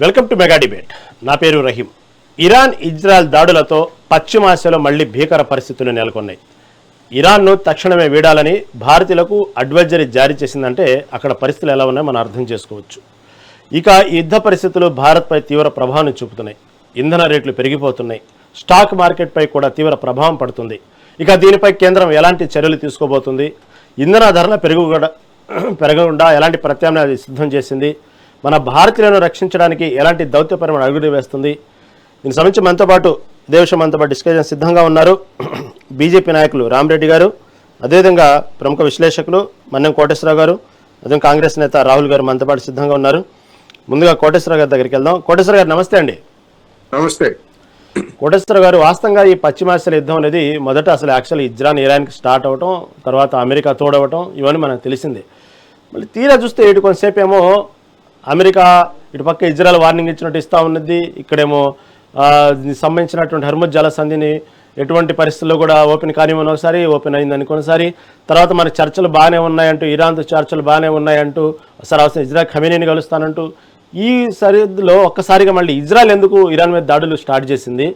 Welcome to mega debate. నా పేరు Rahim. Iran Israel దాడులతో పశ్చిమాసియాలో మళ్లీ భీకర పరిస్థితులు నెలకొన్నాయి. ఇరాన్ను తక్షణమే వీడాలని భారతీయులకు అడ్వైజరీ జారీ చేసిందంటే అక్కడ పరిస్థితులు ఎలా ఉన్నాయో మనం అర్థం చేసుకోవచ్చు. ఇక ఈ యుద్ధ పరిస్థితులు భారత్పై తీవ్ర ప్రభావం చూపుతున్నాయి. ఇంధన రేట్లు పెరిగిపోతున్నాయి. స్టాక్ మార్కెట్పై కూడా తీవ్ర ప్రభావం పడుతుంది. ఇక దీనిపై కేంద్రం ఎలాంటి చర్యలు తీసుకోబోతుంది? ఇంధన ధరల పెరగకుండా ఎలాంటి ప్రత్యామ్నాయాలు సిద్ధం చేసింది? మన భారతీయులను రక్షించడానికి ఎలాంటి దౌత్యపరమైన అడుగులు వేస్తుంది? దీనికి సంబంధించి మనతో పాటు ఇదే విషయం మనతో పాటు డిస్కషన్ సిద్ధంగా ఉన్నారు బీజేపీ నాయకులు రామరెడ్డి గారు, అదేవిధంగా ప్రముఖ విశ్లేషకులు మన్నెం కోటేశ్వరరావు గారు, అదే కాంగ్రెస్ నేత రాహుల్ గారు మనతో పాటు సిద్ధంగా ఉన్నారు. ముందుగా కోటేశ్వరరావు గారి దగ్గరికి వెళ్దాం. కోటేశ్వర గారు నమస్తే అండి. నమస్తే కోటేశ్వర గారు, వాస్తవంగా ఈ పశ్చిమాసియా యుద్ధం అనేది మొదట అసలు యాక్చువల్ ఇరాన్కి స్టార్ట్ అవ్వటం, తర్వాత అమెరికా తోడవటం ఇవన్నీ మనకు తెలిసిందే. మళ్ళీ తీరా చూస్తే ఇటు కొంతసేపు ఏమో అమెరికా ఇటు పక్క ఇజ్రాయెల్ వార్నింగ్ ఇచ్చినట్టు ఇస్తూ ఉన్నది, ఇక్కడేమో సంబంధించినటువంటి హర్ముజ్ జలసంధిని ఎటువంటి పరిస్థితుల్లో కూడా ఓపెన్ కానివ్వని ఒకసారి, ఓపెన్ అయిందని కొనసారి, తర్వాత మనకి చర్చలు బాగానే ఉన్నాయంటూ, ఇరాన్తో చర్చలు బాగానే ఉన్నాయంటూ, ఒకసారి అవసరం ఇజ్రాయెల్ ఖమేనీని కలుస్తానంటూ, ఈ సరిహద్దులో ఒక్కసారిగా మళ్ళీ ఇజ్రాయెల్ ఎందుకు ఇరాన్ మీద దాడులు స్టార్ట్ చేసింది?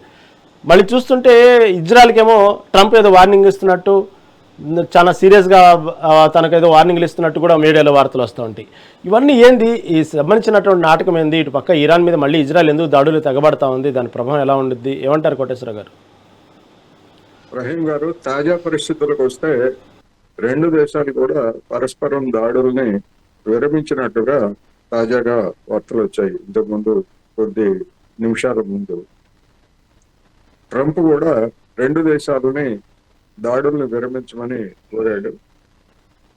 మళ్ళీ చూస్తుంటే ఇజ్రాయెల్కి ఏమో ట్రంప్ ఏదో వార్నింగ్ ఇస్తున్నట్టు, చాలా సీరియస్గా తనకేదో వార్నింగ్లు ఇస్తున్నట్టు కూడా మీడియాలో వార్తలు వస్తూ ఉంటాయి. ఇవన్నీ ఏంది? ఈ సంబంధించినటువంటి నాటకం ఏంది? ఇటు పక్క ఇరాన్ మీద మళ్ళీ ఇజ్రాయెల్ ఎందుకు దాడులు తెగబడతా ఉంది? దాని ప్రభావం ఎలా ఉండిద్ది? ఏమంటారు కోటేశ్వర గారు? రహీం గారు, తాజా పరిస్థితులకు వస్తే రెండు దేశాలు కూడా పరస్పరం దాడుల్ని విరమించినట్టుగా తాజాగా వార్తలు వచ్చాయి. ఇంతకుముందు కొద్ది నిమిషాల ముందు ట్రంప్ కూడా రెండు దేశాలని దాడుల్ని విరమించమని కోరాడు.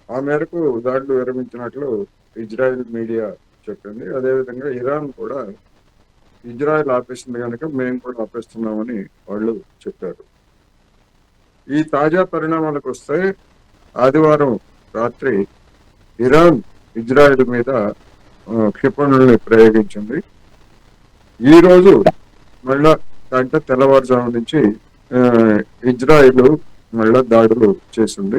ఆ మేరకు దాడులు విరమించినట్లు ఇజ్రాయెల్ మీడియా చెప్పింది. అదేవిధంగా ఇరాన్ కూడా ఇజ్రాయెల్ ఆపేసింది కనుక మేము కూడా ఆపేస్తున్నామని వాళ్ళు చెప్పారు. ఈ తాజా పరిణామాలకు వస్తే ఆదివారం రాత్రి ఇరాన్ ఇజ్రాయెల్ మీద క్షిపణుల్ని ప్రయోగించింది. ఈరోజు మళ్ళా అంటే తెల్లవారుజాము నుంచి ఇజ్రాయెల్ మళ్ళా దాడులు చేసింది.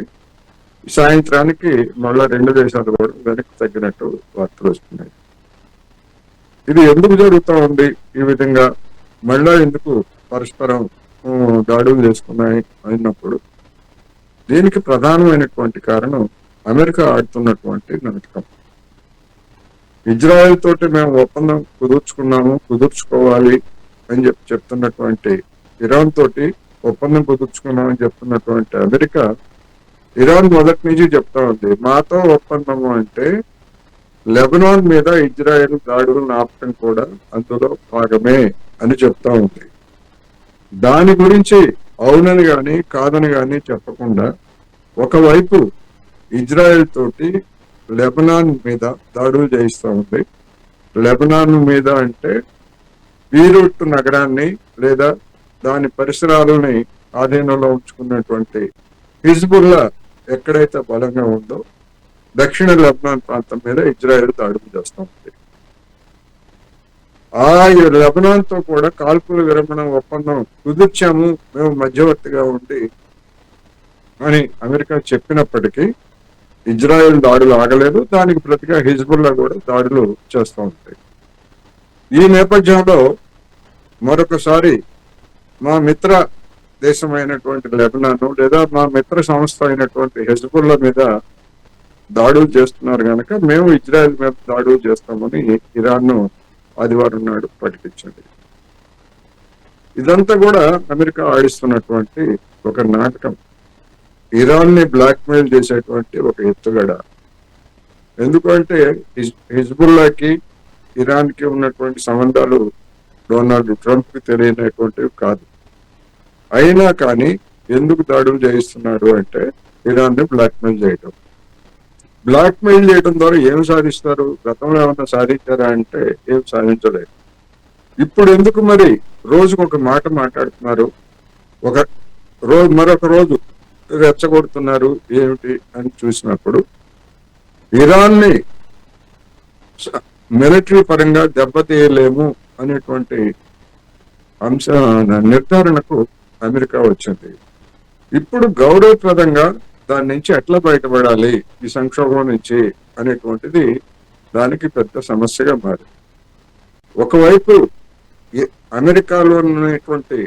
సాయంత్రానికి మళ్ళా రెండు దేశాలు కూడా వెనక్కి తగ్గినట్టు వార్తలు వస్తున్నాయి. ఇది ఎందుకు జరుగుతూ ఉంది? ఈ విధంగా మళ్ళా ఎందుకు పరస్పరం దాడులు చేసుకున్నాయి అయినప్పుడు దీనికి ప్రధానమైనటువంటి కారణం అమెరికా ఆడుతున్నటువంటి నాటకం. ఇజ్రాయెల్ తోటి మేము ఒప్పందం కుదుర్చుకోవాలి అని చెప్తున్నటువంటి ఇరాన్ తోటి ఒప్పందం కుదుర్చుకున్నామని చెప్తున్నటువంటి అమెరికా ఇరాన్ మొదటి నుంచి చెప్తా ఉంది, మాతో ఒప్పందము అంటే లెబనాన్ మీద ఇజ్రాయెల్ దాడులను ఆపటం కూడా అందులో భాగమే అని చెప్తా ఉంది. దాని గురించి అవునని గాని కాదని గాని చెప్పకుండా ఒకవైపు ఇజ్రాయెల్ తోటి లెబనాన్ మీద దాడులు చేయిస్తూ ఉంది. లెబనాన్ మీద అంటే బీరూట్ నగరాన్ని లేదా దాని పరిసరాలని ఆధీనంలో ఉంచుకున్నటువంటి హిజ్బుల్లా ఎక్కడైతే బలంగా ఉందో దక్షిణ లెబనాన్ ప్రాంతం మీద ఇజ్రాయెల్ దాడులు చేస్తూ ఉంది. ఆ లెబనాన్ తో కూడా కాల్పుల విరమణ ఒప్పందం కుదిర్చాము మేము మధ్యవర్తిగా ఉండి అని అమెరికా చెప్పినప్పటికీ ఇజ్రాయెల్ దాడులు ఆగలేదు. దానికి ప్రతిగా హిజ్బుల్లా కూడా దాడులు చేస్తూ ఉంటాయి. ఈ నేపథ్యంలో మరొకసారి మా మిత్ర దేశమైనటువంటి లెబనాన్ లేదా మా మిత్ర సంస్థ అయినటువంటి హెజ్బుల్లా మీద దాడులు చేస్తున్నారు కనుక మేము ఇజ్రాయెల్ మీద దాడులు చేస్తామని ఇరాన్ ఆదివారం నాడు ప్రకటించింది. ఇదంతా కూడా అమెరికా ఆడిస్తున్నటువంటి ఒక నాటకం, ఇరాన్ ని బ్లాక్మెయిల్ చేసేటువంటి ఒక ఎత్తుగడ. ఎందుకంటే హిజ్బుల్లాకి ఇరాన్ కి ఉన్నటువంటి సంబంధాలు డొనాల్డ్ ట్రంప్ కి తెలియనటువంటివి కాదు. అయినా కానీ ఎందుకు దాడులు చేయిస్తున్నాడు అంటే ఇరాన్ ని బ్లాక్మెయిల్ చేయడం. బ్లాక్మెయిల్ చేయడం ద్వారా ఏం సాధిస్తారు? గతంలో ఏమన్నా సాధించారా అంటే ఏం సాధించలేదు. ఇప్పుడు ఎందుకు మరి రోజుకు ఒక మాట మాట్లాడుతున్నారు, మరొక రోజు రెచ్చగొడుతున్నారు ఏమిటి అని చూసినప్పుడు ఇరాన్ ని మిలిటరీ పరంగా దెబ్బతీయలేము అనేటువంటి నిర్ధారణకు అమెరికా వచ్చింది. ఇప్పుడు గౌరవప్రదంగా దాని నుంచి ఎట్లా బయటపడాలి ఈ సంక్షోభం నుంచి అనేటువంటిది దానికి పెద్ద సమస్యగా మారింది. ఒకవైపు అమెరికాలో ఉన్నటువంటి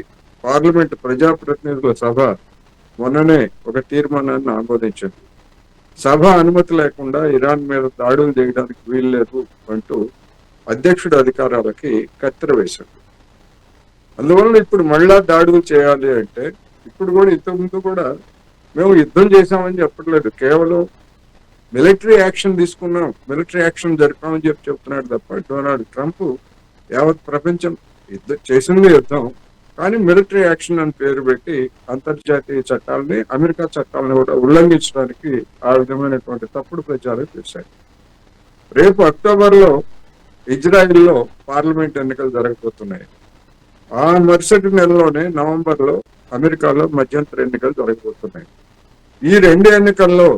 పార్లమెంట్ ప్రజాప్రతినిధుల సభ మొన్ననే ఒక తీర్మానాన్ని ఆమోదించింది. సభ అనుమతి లేకుండా ఇరాన్ మీద దాడులు చేయడానికి వీల్లేదు అంటూ అధ్యక్షుడి అధికారాలకి కత్తెర వేశాడు. అందువల్ల ఇప్పుడు మళ్ళా దాడులు చేయాలి అంటే, ఇప్పుడు కూడా ఇంతకుముందు కూడా మేము యుద్ధం చేశామని చెప్పట్లేదు, కేవలం మిలిటరీ యాక్షన్ తీసుకున్నాం, మిలిటరీ యాక్షన్ జరిపామని చెప్తున్నాడు తప్ప డొనాల్డ్ ట్రంప్ యావత్ ప్రపంచం చేసింది యుద్ధం, కానీ మిలిటరీ యాక్షన్ అని పేరు పెట్టి అంతర్జాతీయ చట్టాలని, అమెరికా చట్టాలను కూడా ఉల్లంఘించడానికి ఆ విధమైనటువంటి తప్పుడు ప్రచారం చేశాయి. రేపు అక్టోబర్లో ఇజ్రాయిల్లో పార్లమెంట్ ఎన్నికలు జరగబోతున్నాయి. ఆ మరుసటి నెలలోనే నవంబర్లో అమెరికాలో మధ్యంతర ఎన్నికలు జరగబోతున్నాయి. ఈ 2 ఎన్నికల్లో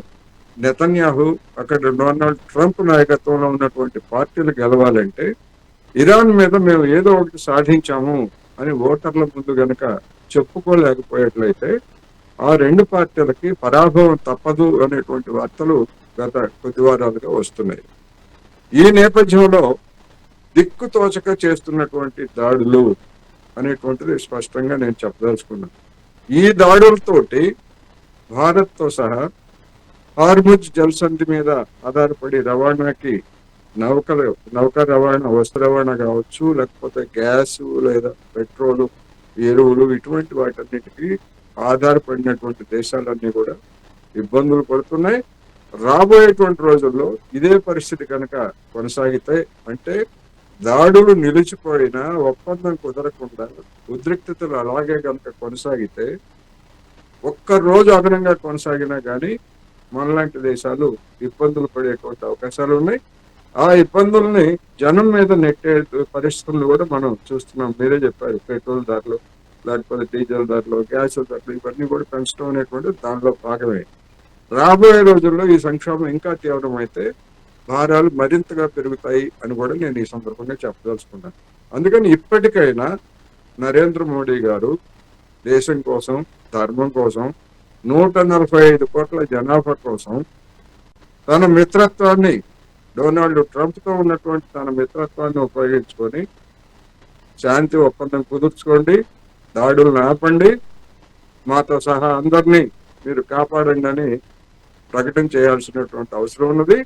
నెతన్యాహు, అక్కడ డొనాల్డ్ ట్రంప్ నాయకత్వంలో ఉన్నటువంటి పార్టీలు గెలవాలంటే ఇరాన్ మీద మేము ఏదో ఒకటి సాధించాము అని ఓటర్ల ముందు గనక చెప్పుకోలేకపోయేట్లయితే ఆ 2 పార్టీలకి పరాభవం తప్పదు అనేటువంటి వార్తలు గత కొద్ది వారాలుగా వస్తున్నాయి. ఈ నేపథ్యంలో దిక్కుతోచక చేస్తున్నటువంటి దాడులు అనేటువంటిది స్పష్టంగా నేను చెప్పదలుచుకున్నాను. ఈ దాడులతోటి భారత్తో సహా హార్ముజ్ జలసంధి మీద ఆధారపడి రవాణాకి నౌక రవాణా, వస్తు రవాణా కావచ్చు, లేకపోతే గ్యాసు లేదా పెట్రోలు, ఎరువులు, ఇటువంటి వాటన్నిటికీ ఆధారపడినటువంటి దేశాలన్నీ కూడా ఇబ్బందులు పడుతున్నాయి. రాబోయేటువంటి రోజుల్లో ఇదే పరిస్థితి కనుక కొనసాగితే, అంటే దాడులు నిలిచిపోయినా ఒప్పందం కుదరకుండా ఉద్రిక్తతలు అలాగే కనుక కొనసాగితే, ఒక్క రోజు అదనంగా కొనసాగినా కానీ మనలాంటి దేశాలు ఇబ్బందులు పడేటువంటి అవకాశాలు ఉన్నాయి. ఆ ఇబ్బందుల్ని జనం మీద నెట్టే పరిస్థితులను కూడా మనం చూస్తున్నాం. మీరే చెప్పారు, పెట్రోల్ ధరలు, లేకపోతే డీజిల్ ధరలు, గ్యాస్ ధరలు, ఇవన్నీ కూడా పెంచడం అనేటువంటి దానిలో భాగమే. రాబోయే రోజుల్లో ఈ సంక్షోభం ఇంకా తీవ్రమైతే భారాలు మరింతగా పెరుగుతాయి అని కూడా నేను ఈ సందర్భంగా చెప్పదలుచుకున్నాను. అందుకని ఇప్పటికైనా నరేంద్ర మోడీ గారు దేశం కోసం, ధర్మం కోసం, 145 కోట్ల జనాభా కోసం తన మిత్రత్వాన్ని, డొనాల్డ్ ట్రంప్ తో ఉన్నటువంటి తన మిత్రత్వాన్ని ఉపయోగించుకొని శాంతి ఒప్పందం కుదుర్చుకోండి, దాడులను ఆపండి, మాతో సహా అందరినీ మీరు కాపాడండి అని ప్రకటన చేయాల్సినటువంటి అవసరం ఉన్నది.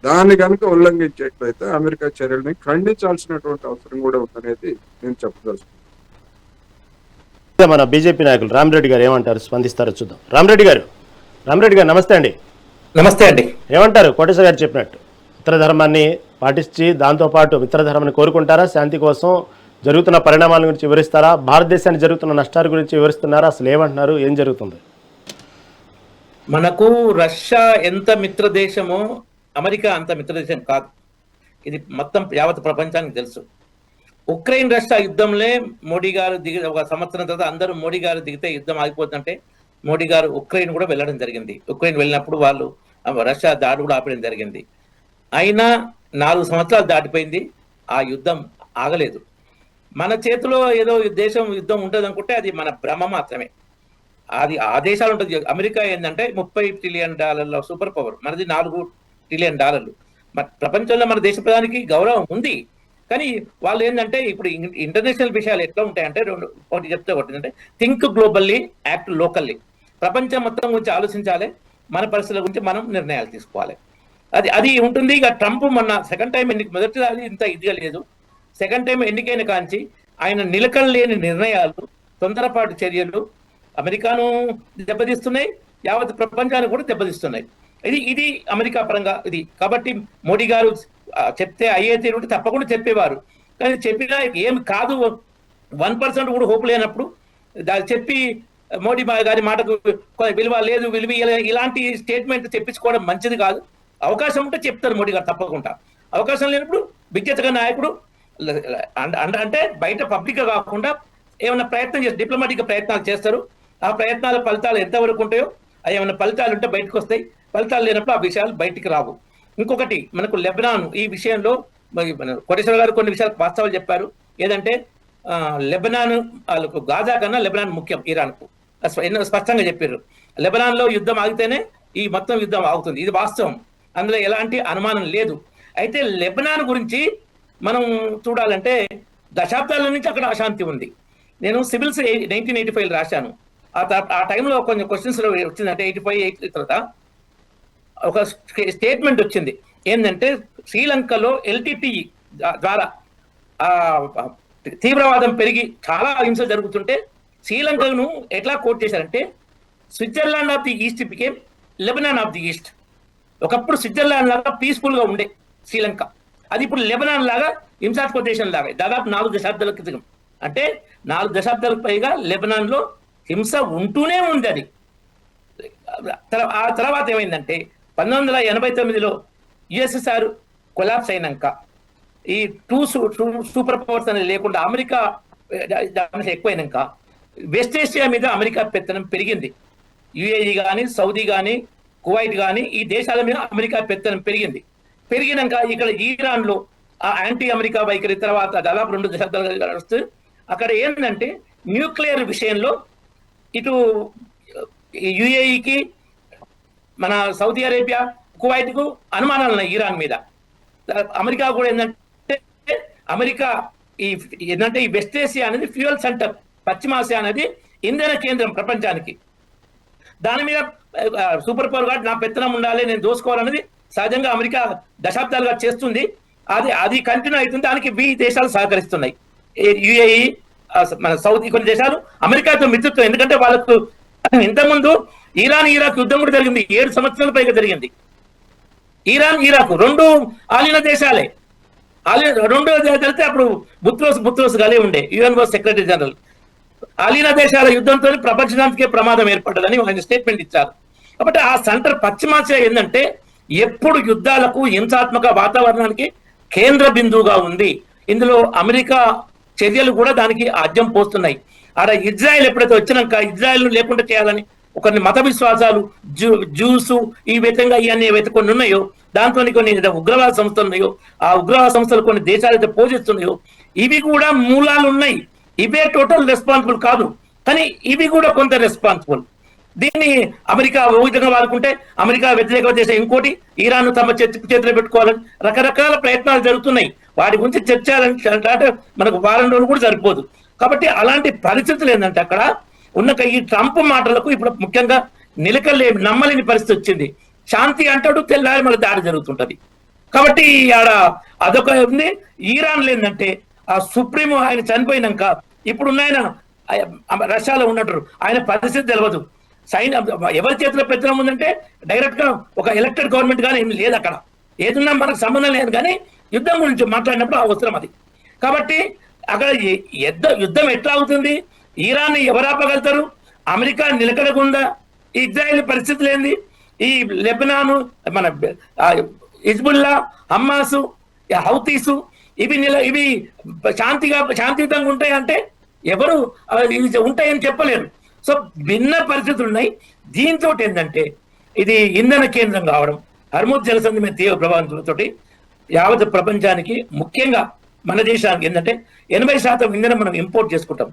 దాన్ని కనుక ఉల్లంఘించేట్లయితే అమెరికా చర్యల్ని ఖండించాల్సినటువంటి అవసరం కూడా ఉందనేది నేను చెప్పదలుచుకున్నాను. మన బీజేపీ నాయకులు రామిరెడ్డి గారు ఏమంటారు, స్పందిస్తారో చూద్దాం. రామిరెడ్డి గారు నమస్తే అండి. నమస్తే అండి. ఏమంటారు? కోటేశ్వర గారు చెప్పినట్టు మిత్రధర్మాన్ని పాటించి దాంతోపాటు మిత్రధర్మాన్ని కోరుకుంటారా? శాంతి కోసం జరుగుతున్న పరిణామాల గురించి వివరిస్తారా? భారతదేశానికి జరుగుతున్న నష్టాల గురించి వివరిస్తున్నారా? అసలు ఏమంటున్నారు? ఏం జరుగుతుంది? మనకు రష్యా ఎంత మిత్రదేశమో అమెరికా అంత మిత్రదేశం కాదు. ఇది మొత్తం యావత్ ప్రపంచానికి తెలుసు. ఉక్రెయిన్ రష్యా యుద్ధంలో మోడీ గారు ఒక సంవత్సరం తర్వాత అందరూ మోడీ గారు దిగితే యుద్ధం ఆగిపోతుంటే మోడీ గారు ఉక్రెయిన్ కూడా వెళ్ళడం జరిగింది. ఉక్రెయిన్ వెళ్ళినప్పుడు వాళ్ళు రష్యా దాడి కూడా ఆపడం జరిగింది. అయినా 4 సంవత్సరాలు దాటిపోయింది, ఆ యుద్ధం ఆగలేదు. మన చేతిలో ఏదో దేశం యుద్ధం ఉంటుంది అనుకుంటే అది మన భ్రమ మాత్రమే. అది ఆ దేశాలు ఉంటుంది. అమెరికా ఏంటంటే $30 ట్రిలియన్ సూపర్ పవర్, మనది $4 ట్రిలియన్. ప్రపంచంలో మన దేశ ప్రధానికి గౌరవం ఉంది, కానీ వాళ్ళు ఏంటంటే ఇప్పుడు ఇంటర్నేషనల్ విషయాలు ఎట్లా ఉంటాయంటే ఒకటి చెప్తే ఒకటి అంటే థింక్ గ్లోబల్లీ, యాక్ట్ లోకల్లీ. ప్రపంచం మొత్తం గురించి ఆలోచించాలి, మన పరిస్థితుల గురించి మనం నిర్ణయాలు తీసుకోవాలి. అది ఉంటుంది. ఇక ట్రంప్ మొన్న సెకండ్ టైం మొదటిసారి ఇంత ఇదిగా లేదు. సెకండ్ టైం ఎన్నికైన కాంచి ఆయన నిలకడలేని నిర్ణయాలు, తొందరపాటు చర్యలు అమెరికాను దెబ్బతీస్తున్నాయి, యావత్ ప్రపంచాన్ని కూడా దెబ్బతీస్తున్నాయి. ఇది అమెరికా పరంగా ఇది. కాబట్టి మోడీ గారు చెప్తే అయ్యే తీరు తప్పకుండా చెప్పేవారు, కానీ చెప్పినా ఏం కాదు, 1% కూడా హోప్ లేనప్పుడు దాన్ని చెప్పి మోడీ గారి మాటకు విలువ లేదు, ఇలాంటి స్టేట్మెంట్ చెప్పించుకోవడం మంచిది కాదు. అవకాశం ఉంటే చెప్తారు మోడీ గారు తప్పకుండా. అవకాశం లేనప్పుడు విజ్ఞతగా నాయకుడు అంటే బయట పబ్లిక్ గా కాకుండా ఏమైనా ప్రయత్నం చేస్తారు, డిప్లొమాటిక్ ప్రయత్నాలు చేస్తారు. ఆ ప్రయత్నాల ఫలితాలు ఎంతవరకు ఉంటాయో, అవి ఏమైనా ఫలితాలు ఉంటే బయటకు వస్తాయి, ఫలితాలు లేనప్పుడు ఆ విషయాలు బయటికి రావు. ఇంకొకటి మనకు లెబనాన్ ఈ విషయంలో కోటేశ్వర గారు కొన్ని విషయాలు వాస్తవాలు చెప్పారు. ఏదంటే లెబనాన్ వాళ్ళకు గాజా కన్నా లెబనాన్ ముఖ్యం ఇరాన్కు, ఎన్నో స్పష్టంగా చెప్పారు. లెబనాన్ లో యుద్ధం ఆగితేనే ఈ మొత్తం యుద్ధం ఆగుతుంది, ఇది వాస్తవం, అందులో ఎలాంటి అనుమానం లేదు. అయితే లెబనాన్ గురించి మనం చూడాలంటే దశాబ్దాల నుంచి అక్కడ అశాంతి ఉంది. నేను సివిల్స్ 1985 రాశాను. ఆ టైంలో కొంచెం క్వశ్చన్స్ వచ్చిందంటే 85 తర్వాత ఒక స్టేట్మెంట్ వచ్చింది ఏంటంటే శ్రీలంకలో ఎల్టిటి ద్వారా తీవ్రవాదం పెరిగి చాలా హింస జరుగుతుంటే శ్రీలంకను ఎట్లా కోట్ చేశారంటే Switzerland of the east became Lebanon of the east. ఒకప్పుడు స్విట్జర్లాండ్ లాగా పీస్ఫుల్ గా ఉండే శ్రీలంక, అది ఇప్పుడు లెబనాన్ లాగా హింసాత్మక దేశం లాగా దాదాపు 4 దశాబ్దాల క్రితం. అంటే 4 దశాబ్దాలకు పైగా లెబనాన్ లో హింస ఉంటూనే ఉంది. అది ఆ తర్వాత ఏమైందంటే 1989లో యుఎస్ఎస్ఆర్ కొలాప్స్ అయినాక ఈ టూ సూపర్ పవర్స్ అనేది లేకుండా అమెరికా ఎక్కువైనాక వెస్ట్ ఏషియా మీద అమెరికా పెత్తనం పెరిగింది. యుఏఈ కానీ, సౌదీ కానీ, కువైట్ కానీ ఈ దేశాల మీద అమెరికా పెత్తనం పెరిగినాక ఇక్కడ ఇరాన్ లో ఆ యాంటీ అమెరికా వైఖరి తర్వాత దాదాపు 2 దశాబ్దాలుగా వస్తూ అక్కడ ఏంటంటే న్యూక్లియర్ విషయంలో ఇటు యుఏఈకి, మన సౌదీ అరేబియా, కువైట్ కు అనుమానాలు ఉన్నాయి ఇరాన్ మీద. అమెరికా కూడా ఏంటంటే అమెరికా ఏంటంటే ఈ వెస్ట్ ఏషియా అనేది ఫ్యూయల్ సెంటర్, పశ్చిమాసియా అనేది ఇంధన కేంద్రం ప్రపంచానికి. దాని మీద సూపర్ పవర్ గా నా పెత్తనం ఉండాలి, నేను దోసుకోవాలన్నది సహజంగా అమెరికా దశాబ్దాలుగా చేస్తుంది. అది కంటిన్యూ అవుతుంది. దానికి దేశాలు సహకరిస్తున్నాయి. యుఏఈ, మన సౌదీ, కొన్ని దేశాలు అమెరికాతో మిత్రత్వం. ఎందుకంటే వాళ్ళకు ఇంతకుముందు ఇరాన్ ఇరాక్ యుద్ధం కూడా జరిగింది, 7 సంవత్సరాల పైగా జరిగింది. Iran Iraq 2 ఆలిన దేశాలే. రెండో జరిగితే అప్పుడు బుత్రోస్ గాలే ఉండే యుఎన్ సెక్రటరీ జనరల్. ఆలిన దేశాల యుద్ధంతో ప్రపంచానికే ప్రమాదం ఏర్పడ్డదని ఆయన స్టేట్మెంట్ ఇచ్చారు. కాబట్టి ఆ సెంటర్ పశ్చిమాసియా ఏంటంటే ఎప్పుడు యుద్ధాలకు, హింసాత్మక వాతావరణానికి కేంద్ర బిందువుగా ఉంది. ఇందులో అమెరికా చర్యలు కూడా దానికి ఆజ్యం పోస్తున్నాయి. ఆడ ఇజ్రాయెల్ ఎప్పుడైతే వచ్చినాక ఇజ్రాయెల్ లేకుండా చేయాలని కొన్ని మత విశ్వాసాలు, జ్యూసు, ఈ విధంగా ఇవన్నీ ఏవైతే కొన్ని ఉన్నాయో, దాంతో కొన్ని ఉగ్రవాద సంస్థలు ఉన్నాయో, ఆ ఉగ్రవాద సంస్థలు కొన్ని దేశాలు అయితే పోషిస్తున్నాయో ఇవి కూడా మూలాలు ఉన్నాయి. ఇవే టోటల్ రెస్పాన్సిబుల్ కాదు, కానీ ఇవి కూడా కొంత రెస్పాన్సిబుల్. దీన్ని అమెరికా ఓ విధంగా వాడుకుంటే అమెరికా వ్యతిరేక దేశం ఇంకోటి ఇరాన్ తమ చేతిలో పెట్టుకోవాలని రకరకాల ప్రయత్నాలు జరుగుతున్నాయి. వాటి గురించి చర్చాలంటే మనకు వారం రోజులు కూడా సరిపోదు. కాబట్టి అలాంటి పరిస్థితులు ఏంటంటే అక్కడ ఉన్న ఈ ట్రంప్ మాటలకు ఇప్పుడు ముఖ్యంగా నమ్మలేని పరిస్థితి వచ్చింది. శాంతి అంటాడు, తెల్లారి మళ్ళీ దాడి జరుగుతుంటది. కాబట్టి ఆడ అదొక ఉంది. ఇరాన్ ఏంటంటే ఆ సుప్రీం ఆయన చనిపోయినాక ఇప్పుడున్న ఆయన రష్యాలో ఉన్నట్టు ఆయన పరిస్థితి తెలియదు. ఎవరి చేతిలో పెత్తనం ఉందంటే డైరెక్ట్ గా ఒక ఎలక్టెడ్ గవర్నమెంట్ కానీ ఏం లేదు అక్కడ. ఏదున్నా మనకు సంబంధం లేదు, కానీ యుద్ధం గురించి మాట్లాడినప్పుడు అవసరం అది. కాబట్టి అక్కడ యుద్ధం ఎట్లా అవుతుంది, ఇరాన్ ఎవరు ఆపగలుగుతారు, అమెరికా నిలకడగుందా, ఇజ్రాయెల్ పరిస్థితులు ఏంది, ఈ లెబనాను, మన హిజ్బుల్లా, హమాసు, హౌతీసు ఇవి శాంతియుతంగా ఉంటాయంటే ఎవరు ఉంటాయని చెప్పలేరు. సో భిన్న పరిస్థితులు ఉన్నాయి. దీంతో ఏంటంటే ఇది ఇంధన కేంద్రం కావడం, హర్ముద్ జలసంధి మీద తీవ్ర ప్రభావంతో యావత్ ప్రపంచానికి, ముఖ్యంగా మన దేశానికి ఏంటంటే 80% ఇంధనం మనం ఇంపోర్ట్ చేసుకుంటాం.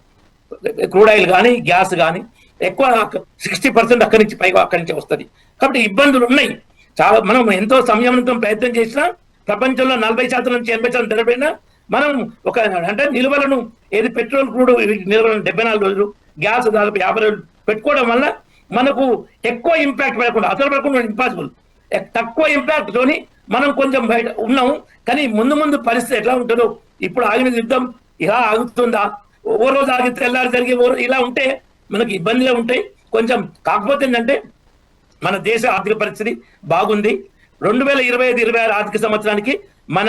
క్రూడ్ ఆయిల్ కానీ, గ్యాస్ కానీ ఎక్కువ 60% అక్కడి నుంచి వస్తుంది. కాబట్టి ఇబ్బందులు ఉన్నాయి చాలా. మనం ఎంతో సంయమనంతో ప్రయత్నం చేసినా ప్రపంచంలో 40% నుంచి 80% నిలబడినా మనం అంటే నిల్వలను ఏది పెట్రోల్ క్రూడ్ నిల్వలను 74 రోజులు, గ్యాస్ దాదాపు 50 రోజులు పెట్టుకోవడం వల్ల మనకు ఎక్కువ ఇంపాక్ట్ పడకుండా, అసలు పడకుండా ఇంపాసిబుల్, తక్కువ ఇంపాక్ట్ తోని మనం కొంచెం బయట ఉన్నాము. కానీ ముందు పరిస్థితి ఎట్లా ఉంటుందో, ఇప్పుడు ఆగిన యుద్ధం ఇలా ఆగుతుందా, ఓ రోజు ఆగి తెల్లారి జరిగి ఇలా ఉంటే మనకి ఇబ్బందులే ఉంటాయి కొంచెం. కాకపోతే ఏంటంటే మన దేశ ఆర్థిక పరిస్థితి బాగుంది. 2025-26 ఆర్థిక సంవత్సరానికి మన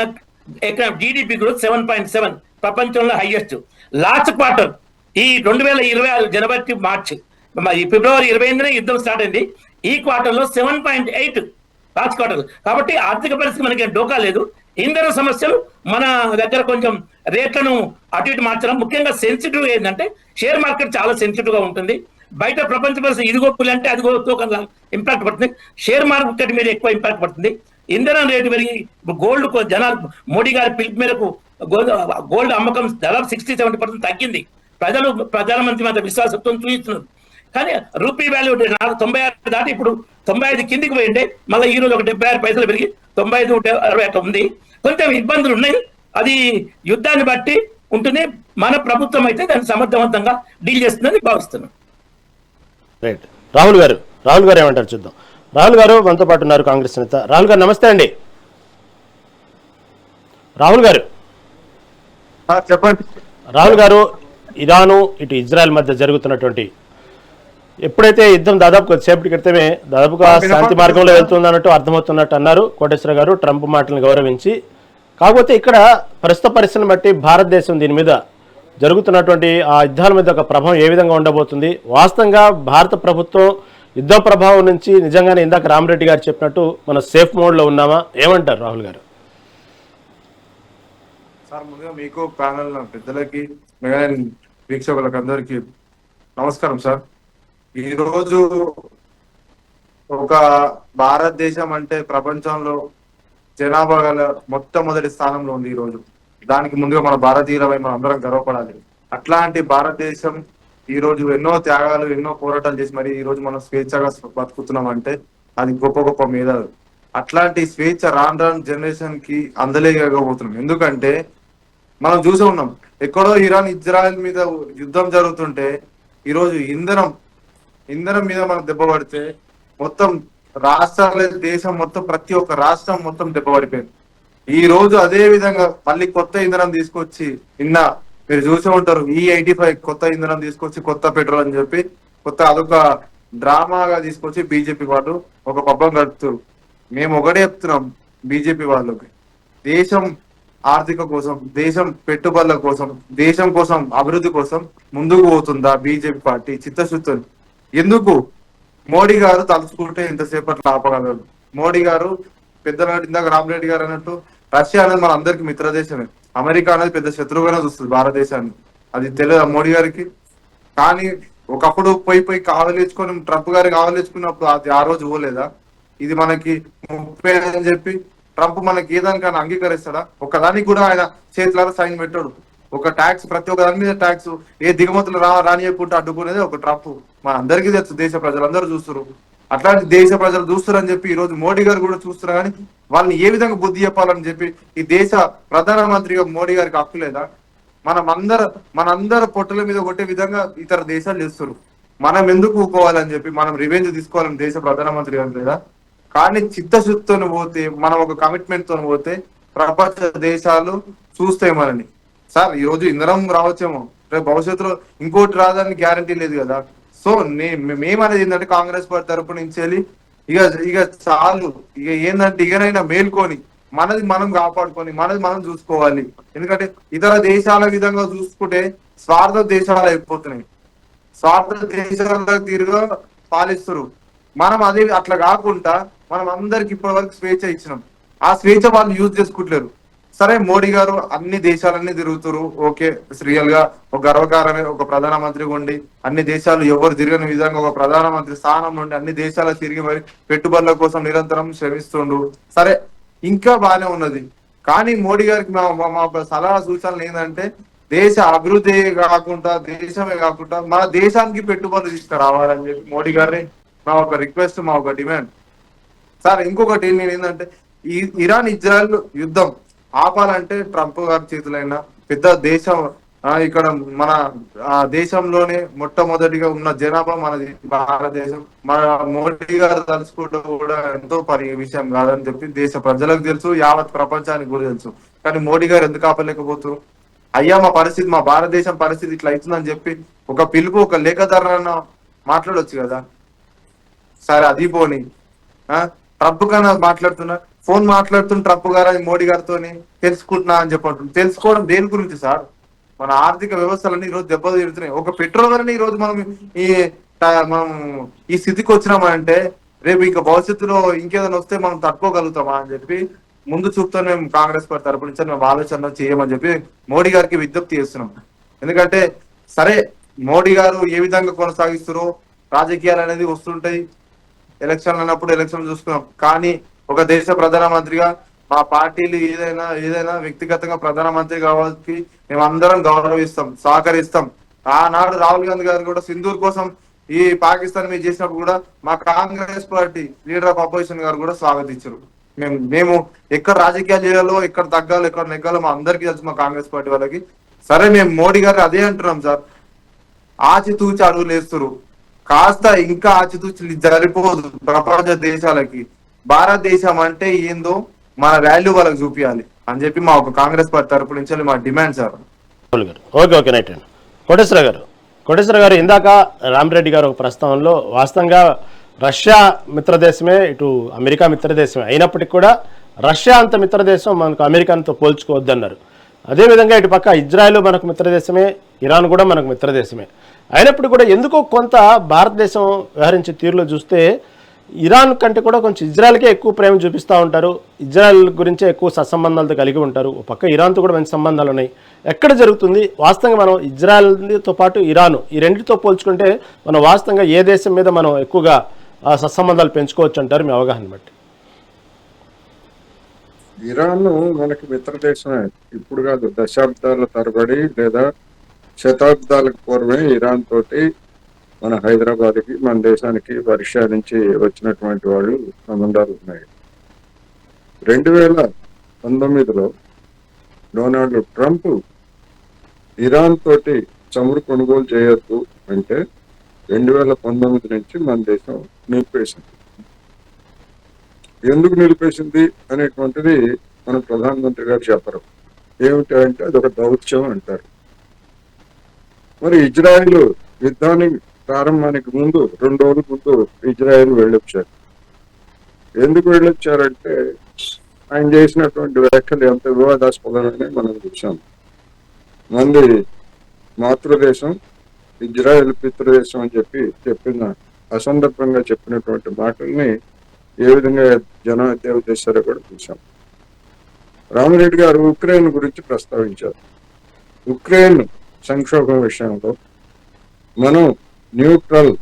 జీడిపి గ్రోత్ 7.7 ప్రపంచంలో హైయెస్ట్. లాస్ట్ క్వార్టర్ ఈ 2026 జనవరి మార్చి ఫిబ్రవరి 28న యుద్ధం స్టార్ట్ అయింది. ఈ క్వార్టర్ లో 7.8 లాస్ట్ క్వార్టర్. కాబట్టి ఆర్థిక పరిస్థితి మనకి డోకా లేదు. ఇంధన సమస్యలు మన దగ్గర కొంచెం రేట్లను అటు ఇటు మార్చడం, ముఖ్యంగా సెన్సిటివ్ ఏంటంటే షేర్ మార్కెట్ చాలా సెన్సిటివ్ గా ఉంటుంది. బయట ప్రపంచ పరిస్థితి ఇదిగో పులి అంటే అదిగో తోకలా ఇంపాక్ట్ పడుతుంది, షేర్ మార్కెట్ మీద ఎక్కువ ఇంపాక్ట్ పడుతుంది. ఇంధనం రేటు పెరిగి గోల్డ్ జనాలు మోడీ గారి పిలుపు మేరకు గోల్డ్ అమ్మకం దాదాపు 60-70% తగ్గింది. ప్రధానమంత్రి మీద విశ్వాసత్వం చూపిస్తున్నారు. కానీ రూపీ వాల్యూ 96 దాటి ఇప్పుడు 95 కిందికి పోయిండే, మళ్ళీ ఈ రోజు ఒక 76 పైసలు పెరిగి 95-60 ఉంది. కొంచెం ఇబ్బందులు ఉన్నాయి. అది యుద్ధాన్ని బట్టి ఉంటూనే మన ప్రభుత్వం అయితే దాన్ని సమర్థవంతంగా డీల్ చేస్తుందని భావిస్తున్నాను. రైట్. రాహుల్ గారు ఏమంటారు చూద్దాం. రాహుల్ గారు మనతో పాటు ఉన్నారు, కాంగ్రెస్ నేత. రాహుల్ గారు నమస్తే అండి. రాహుల్ గారు చెప్పండి. రాహుల్ గారు, ఇరాను ఇటు ఇజ్రాయెల్ మధ్య జరుగుతున్నటువంటి ఎప్పుడైతే యుద్ధం దాదాపు కొద్దిసేపటి క్రితమే దాదాపుగా శాంతి మార్గంలో వెళ్తుంది అన్నట్టు అర్థమవుతున్నట్టు అన్నారు కోటేశ్వర గారు, ట్రంప్ మాటలను గౌరవించి. కాకపోతే ఇక్కడ ప్రస్తుత పరిస్థితిని బట్టి భారతదేశం దీని మీద జరుగుతున్నటువంటి ఆ యుద్ధాల మీద ఒక ప్రభావం ఏ విధంగా ఉండబోతుంది? వాస్తవంగా భారత ప్రభుత్వం యుద్ధ ప్రభావం నుంచి నిజంగానే ఇందాక రామరెడ్డి గారు చెప్పినట్టు మనం సేఫ్ మోడ్లో ఉన్నామా? ఏమంటారు రాహుల్ గారు? సార్, ముందుగా మీకు ప్యానల్ పెద్దలకి మెగాన్ వీక్షకులకు అందరికీ నమస్కారం సార్. ఈరోజు ఒక భారతదేశం అంటే ప్రపంచంలో జనాభా గల మొట్టమొదటి స్థానంలో ఉంది ఈరోజు. దానికి ముందుగా మన భారతీయులపై మనం అందరం గర్వపడాలి. అట్లాంటి భారతదేశం ఈ రోజు ఎన్నో త్యాగాలు, ఎన్నో పోరాటాలు చేసి మరి ఈ రోజు మనం స్వేచ్ఛగా బతుకుతున్నాం అంటే అది గొప్ప గొప్ప మేధాలు. అట్లాంటి స్వేచ్ఛ రాను జనరేషన్ కి అందలేకపోతున్నాం. ఎందుకంటే మనం చూసే ఉన్నాం, ఎక్కడో ఇరాన్ ఇజ్రాయెల్ మీద యుద్ధం జరుగుతుంటే ఈరోజు ఇంధనం మీద మనం దెబ్బ పడితే మొత్తం రాష్ట్రాల దేశం మొత్తం ప్రతి ఒక్క రాష్ట్రం మొత్తం దెబ్బ పడిపోయింది. ఈ రోజు అదే విధంగా మళ్ళీ కొత్త ఇంధనం తీసుకొచ్చి మీరు చూసే ఉంటారు, E85 కొత్త ఇంధనం తీసుకొచ్చి కొత్త పెట్రోల్ అని చెప్పి అదొక డ్రామాగా తీసుకొచ్చి బీజేపీ వాళ్ళు ఒక పబ్బం గడుపుతారు. మేము ఒకటే చెప్తున్నాం బీజేపీ వాళ్ళకి, దేశం ఆర్థిక కోసం, దేశం పెట్టుబడుల కోసం, దేశం కోసం, అభివృద్ధి కోసం ముందుకు పోతుందా బీజేపీ పార్టీ? చిత్తశుద్ధి ఎందుకు? మోడీ గారు తలుచుకుంటే ఇంతసేపట్లో ఆపగలరు. మోడీ గారు పెద్దనాటి ఇందాక రామరెడ్డి గారు అన్నట్టు రష్యా అనేది మన అందరికి మిత్ర దేశమే. అమెరికా అనేది పెద్ద శత్రువుగానే చూస్తుంది భారతదేశాన్ని. అది తెలియదు మోడీ గారికి. కానీ ఒకప్పుడు పోయి కావలించుకొని ట్రంప్ గారికి కావలించుకున్నప్పుడు అది ఆ రోజు పోలేదా? ఇది మనకి ముప్పై అని చెప్పి ట్రంప్ మనకి ఏదానికైనా అంగీకరిస్తాడా? ఒకదానికి కూడా ఆయన చేతులారా సైన్ పెట్టాడు. ఒక ట్యాక్స్, ప్రతి ఒక్క దాని మీద ట్యాక్స్, ఏ దిగుమతులు రానియకుండా అడ్డుకునేది ఒక ట్రంప్. మన అందరికీ తెలుసు, దేశ ప్రజలందరూ చూస్తారు. అట్లాంటి దేశ ప్రజలు చూస్తారని చెప్పి ఈ రోజు మోడీ గారు కూడా చూస్తున్నారు. కానీ వాళ్ళని ఏ విధంగా బుద్ధి చెప్పాలని చెప్పి ఈ దేశ ప్రధానమంత్రిగా మోడీ గారికి హక్కు లేదా? మనందరూ పొట్టుల మీద కొట్టే విధంగా ఇతర దేశాలు చేస్తారు. మనం ఎందుకు ఊకోవాలని చెప్పి మనం రివెంజ్ తీసుకోవాలని దేశ ప్రధానమంత్రి గారు లేదా? కానీ చిత్తశుద్ధితో పోతే, మనం ఒక కమిట్మెంట్ తో పోతే ప్రపంచ దేశాలు చూస్తాయి మనని. సార్, ఈ రోజు ఇంధనం రావచ్చేమో, రేపు భవిష్యత్తులో ఇంకోటి రాదని గ్యారంటీ లేదు కదా. సో మేమనేది ఏంటంటే కాంగ్రెస్ పార్టీ తరపు నుంచి వెళ్ళి ఇక చాలు, ఇక ఏంటంటే ఇకనైనా మేల్కొని మనది మనం కాపాడుకొని మనది మనం చూసుకోవాలి. ఎందుకంటే ఇతర దేశాల విధంగా చూసుకుంటే స్వార్థ దేశాలు అయిపోతున్నాయి, స్వార్థ దేశాల తీరుగా పాలిస్తారు. మనం అదే అట్లా కాకుండా మనం అందరికి ఇప్పటి వరకు స్వేచ్ఛ ఇచ్చినాం, ఆ స్వేచ్ఛ వాళ్ళు యూజ్ చేసుకుంటలేరు. సరే, మోడీ గారు అన్ని దేశాలన్నీ తిరుగుతారు, ఓకే, రియల్ గా ఒక గర్వకారమే. ఒక ప్రధానమంత్రిగా ఉండి అన్ని దేశాలు ఎవరు తిరగని విధంగా ఒక ప్రధానమంత్రి స్థానం నుండి అన్ని దేశాలు తిరిగి మరి పెట్టుబడుల కోసం నిరంతరం శ్రమిస్తుండు. సరే, ఇంకా బాగానే ఉన్నది. కానీ మోడీ గారికి మా సలహా సూచనలు ఏంటంటే, దేశ అభివృద్ధి కాకుండా, దేశమే కాకుండా మన దేశానికి పెట్టుబడులు తీసుకురావాలని చెప్పి మోడీ గారిని మా ఒక రిక్వెస్ట్, మా ఒక డిమాండ్. సార్, ఇంకొకటి నేను ఏంటంటే, ఈ ఇరాన్ ఇజ్రాయెల్ యుద్ధం ఆపాలంటే ట్రంప్ గారి చేతులైనా పెద్ద దేశం, ఇక్కడ మన దేశంలోనే మొట్టమొదటిగా ఉన్న జనాభా మనది భారతదేశం. మన మోడీ గారు తలుచుకోవడం కూడా ఎంతో విషయం కాదని చెప్పి దేశ ప్రజలకు తెలుసు, యావత్ ప్రపంచానికి కూడా తెలుసు. కానీ మోడీ గారు ఎందుకు ఆపలేకపోతున్నారు? అయ్యా, మా పరిస్థితి, మా భారతదేశం పరిస్థితి ఇట్లా అవుతుందని చెప్పి ఒక పిలుపు, ఒక లేఖ ధరణ మాట్లాడొచ్చు కదా. సరే, అది పోని ట్రంప్ గారు మాట్లాడుతున్నా, ఫోన్ మాట్లాడుతున్న ట్రంప్ గారు మోడీ గారితో తెలుసుకుంటున్నా అని చెప్పంటున్నారు. తెలుసుకోవడం దేని గురించి సార్? మన ఆర్థిక వ్యవస్థలన్నీ ఈ రోజు దెబ్బలు తిరుగుతున్నాయి. ఒక పెట్రోల్ వలన ఈ రోజు మనం ఈ స్థితికి వచ్చినామంటే రేపు ఇంకా భవిష్యత్తులో ఇంకేదైనా వస్తే మనం తట్టుకోగలుగుతామా అని చెప్పి ముందు చూపుతో మేము కాంగ్రెస్ పార్టీ తరపు నుంచి మేము ఆలోచన చేయమని చెప్పి మోడీ గారికి విజ్ఞప్తి చేస్తున్నాం. ఎందుకంటే సరే, మోడీ గారు ఏ విధంగా కొనసాగిస్తారో, రాజకీయాలు అనేది వస్తుంటాయి, ఎలక్షన్లు అన్నప్పుడు ఎలక్షన్ చూసుకున్నాం. కానీ ఒక దేశ ప్రధానమంత్రిగా మా పార్టీలు ఏదైనా వ్యక్తిగతంగా ప్రధానమంత్రి కావాల్సి మేము అందరం గౌరవిస్తాం, సహకరిస్తాం. ఆనాడు రాహుల్ గాంధీ గారు కూడా సింధూర్ కోసం ఈ పాకిస్తాన్ మీద చేసినప్పుడు కూడా మా Congress party leader of opposition గారు కూడా స్వాగతించారు. మేము ఎక్కడ రాజకీయాలు చేయాలో, ఎక్కడ తగ్గాలో, ఎక్కడ నెగ్గాలో మా అందరికీ తెలుసు, మా కాంగ్రెస్ పార్టీ వాళ్ళకి. సరే, మేము మోడీ గారు అదే అంటున్నాం సార్, ఆచితూచి అడుగులు వేస్తున్నారు. కాస్త ఇంకా ఆచితూచి జరిపోదు ప్రపంచ దేశాలకి. భారతదేశం అంటే ఏందో మన వాల్యూ వాళ్ళకి చూపించాలి అని చెప్పి మా ఒక కాంగ్రెస్ పార్టీ తరపు నుంచి మా డిమాండ్ సార్. రాహుల్ గారు ఓకే ఓకే రైట్ అండి. కోటేశ్వర గారు ఇందాక రామిరెడ్డి గారు ఒక ప్రస్తావనలో వాస్తవంగా రష్యా మిత్రదేశమే, ఇటు అమెరికా మిత్రదేశమే అయినప్పటికీ కూడా రష్యా అంత మిత్రదేశం మనకు అమెరికాతో పోల్చుకోవద్దన్నారు. అదేవిధంగా ఇటు పక్క ఇజ్రాయెల్ మనకు మిత్రదేశమే, ఇరాన్ కూడా మనకు మిత్రదేశమే. అయినప్పుడు కూడా ఎందుకో కొంత భారతదేశం వ్యవహరించే తీరులో చూస్తే ఇరాన్ కంటే కూడా కొంచెం ఇజ్రాయెల్కే ఎక్కువ ప్రేమ చూపిస్తూ ఉంటారు, ఇజ్రాయెల్ గురించే ఎక్కువ సత్సంబంధాలతో కలిగి ఉంటారు. ఒక పక్క ఇరాన్తో కూడా మంచి సంబంధాలు ఉన్నాయి. ఎక్కడ జరుగుతుంది వాస్తవంగా? మనం ఇజ్రాయెల్తో పాటు ఇరాన్ ఈ రెండింటితో పోల్చుకుంటే మనం వాస్తవంగా ఏ దేశం మీద మనం ఎక్కువగా సత్సంబంధాలు పెంచుకోవచ్చు అంటారు మీ అవగాహన బట్టి? ఇరాన్ మనకి మిత్ర దేశమే. ఇప్పుడు కాదు, దశాబ్దాల తరబడి లేదా శతాబ్దాలకు పూర్వమే ఇరాన్ తోటి మన హైదరాబాద్కి, మన దేశానికి రష్యా నుంచి వచ్చినటువంటి వాళ్ళు సంబంధాలు ఉన్నాయి. 2019లో డొనాల్డ్ ట్రంప్ ఇరాన్ తోటి చమురు కొనుగోలు చేయొద్దు అంటే 2019 నుంచి మన దేశం నిలిపేసింది. ఎందుకు నిలిపేసింది అనేటువంటిది మన ప్రధానమంత్రి గారు చెప్పరు. ఏమిటి అంటే అదొక దౌత్యం అంటారు. మరి ఇజ్రాయిల్ యుద్ధానికి ప్రారంభానికి ముందు 2 రోజుల ముందు ఇజ్రాయిల్ వెళ్ళొచ్చారు. ఎందుకు వెళ్ళొచ్చారంటే ఆయన చేసినటువంటి వ్యాఖ్యలు ఎంత వివాదాస్పదమని మనం చూసాం. మంది మాతృదేశం ఇజ్రాయెల్ పితృదేశం అని చెప్పిన అసందర్భంగా చెప్పినటువంటి మాటల్ని ఏ విధంగా జనం ఎద్దేవా చేశారో కూడా చూసాం. రామిరెడ్డి గారు ఉక్రెయిన్ గురించి ప్రస్తావించారు. ఉక్రెయిన్ సంక్షోభం విషయంలో మనం న్యూట్రల్,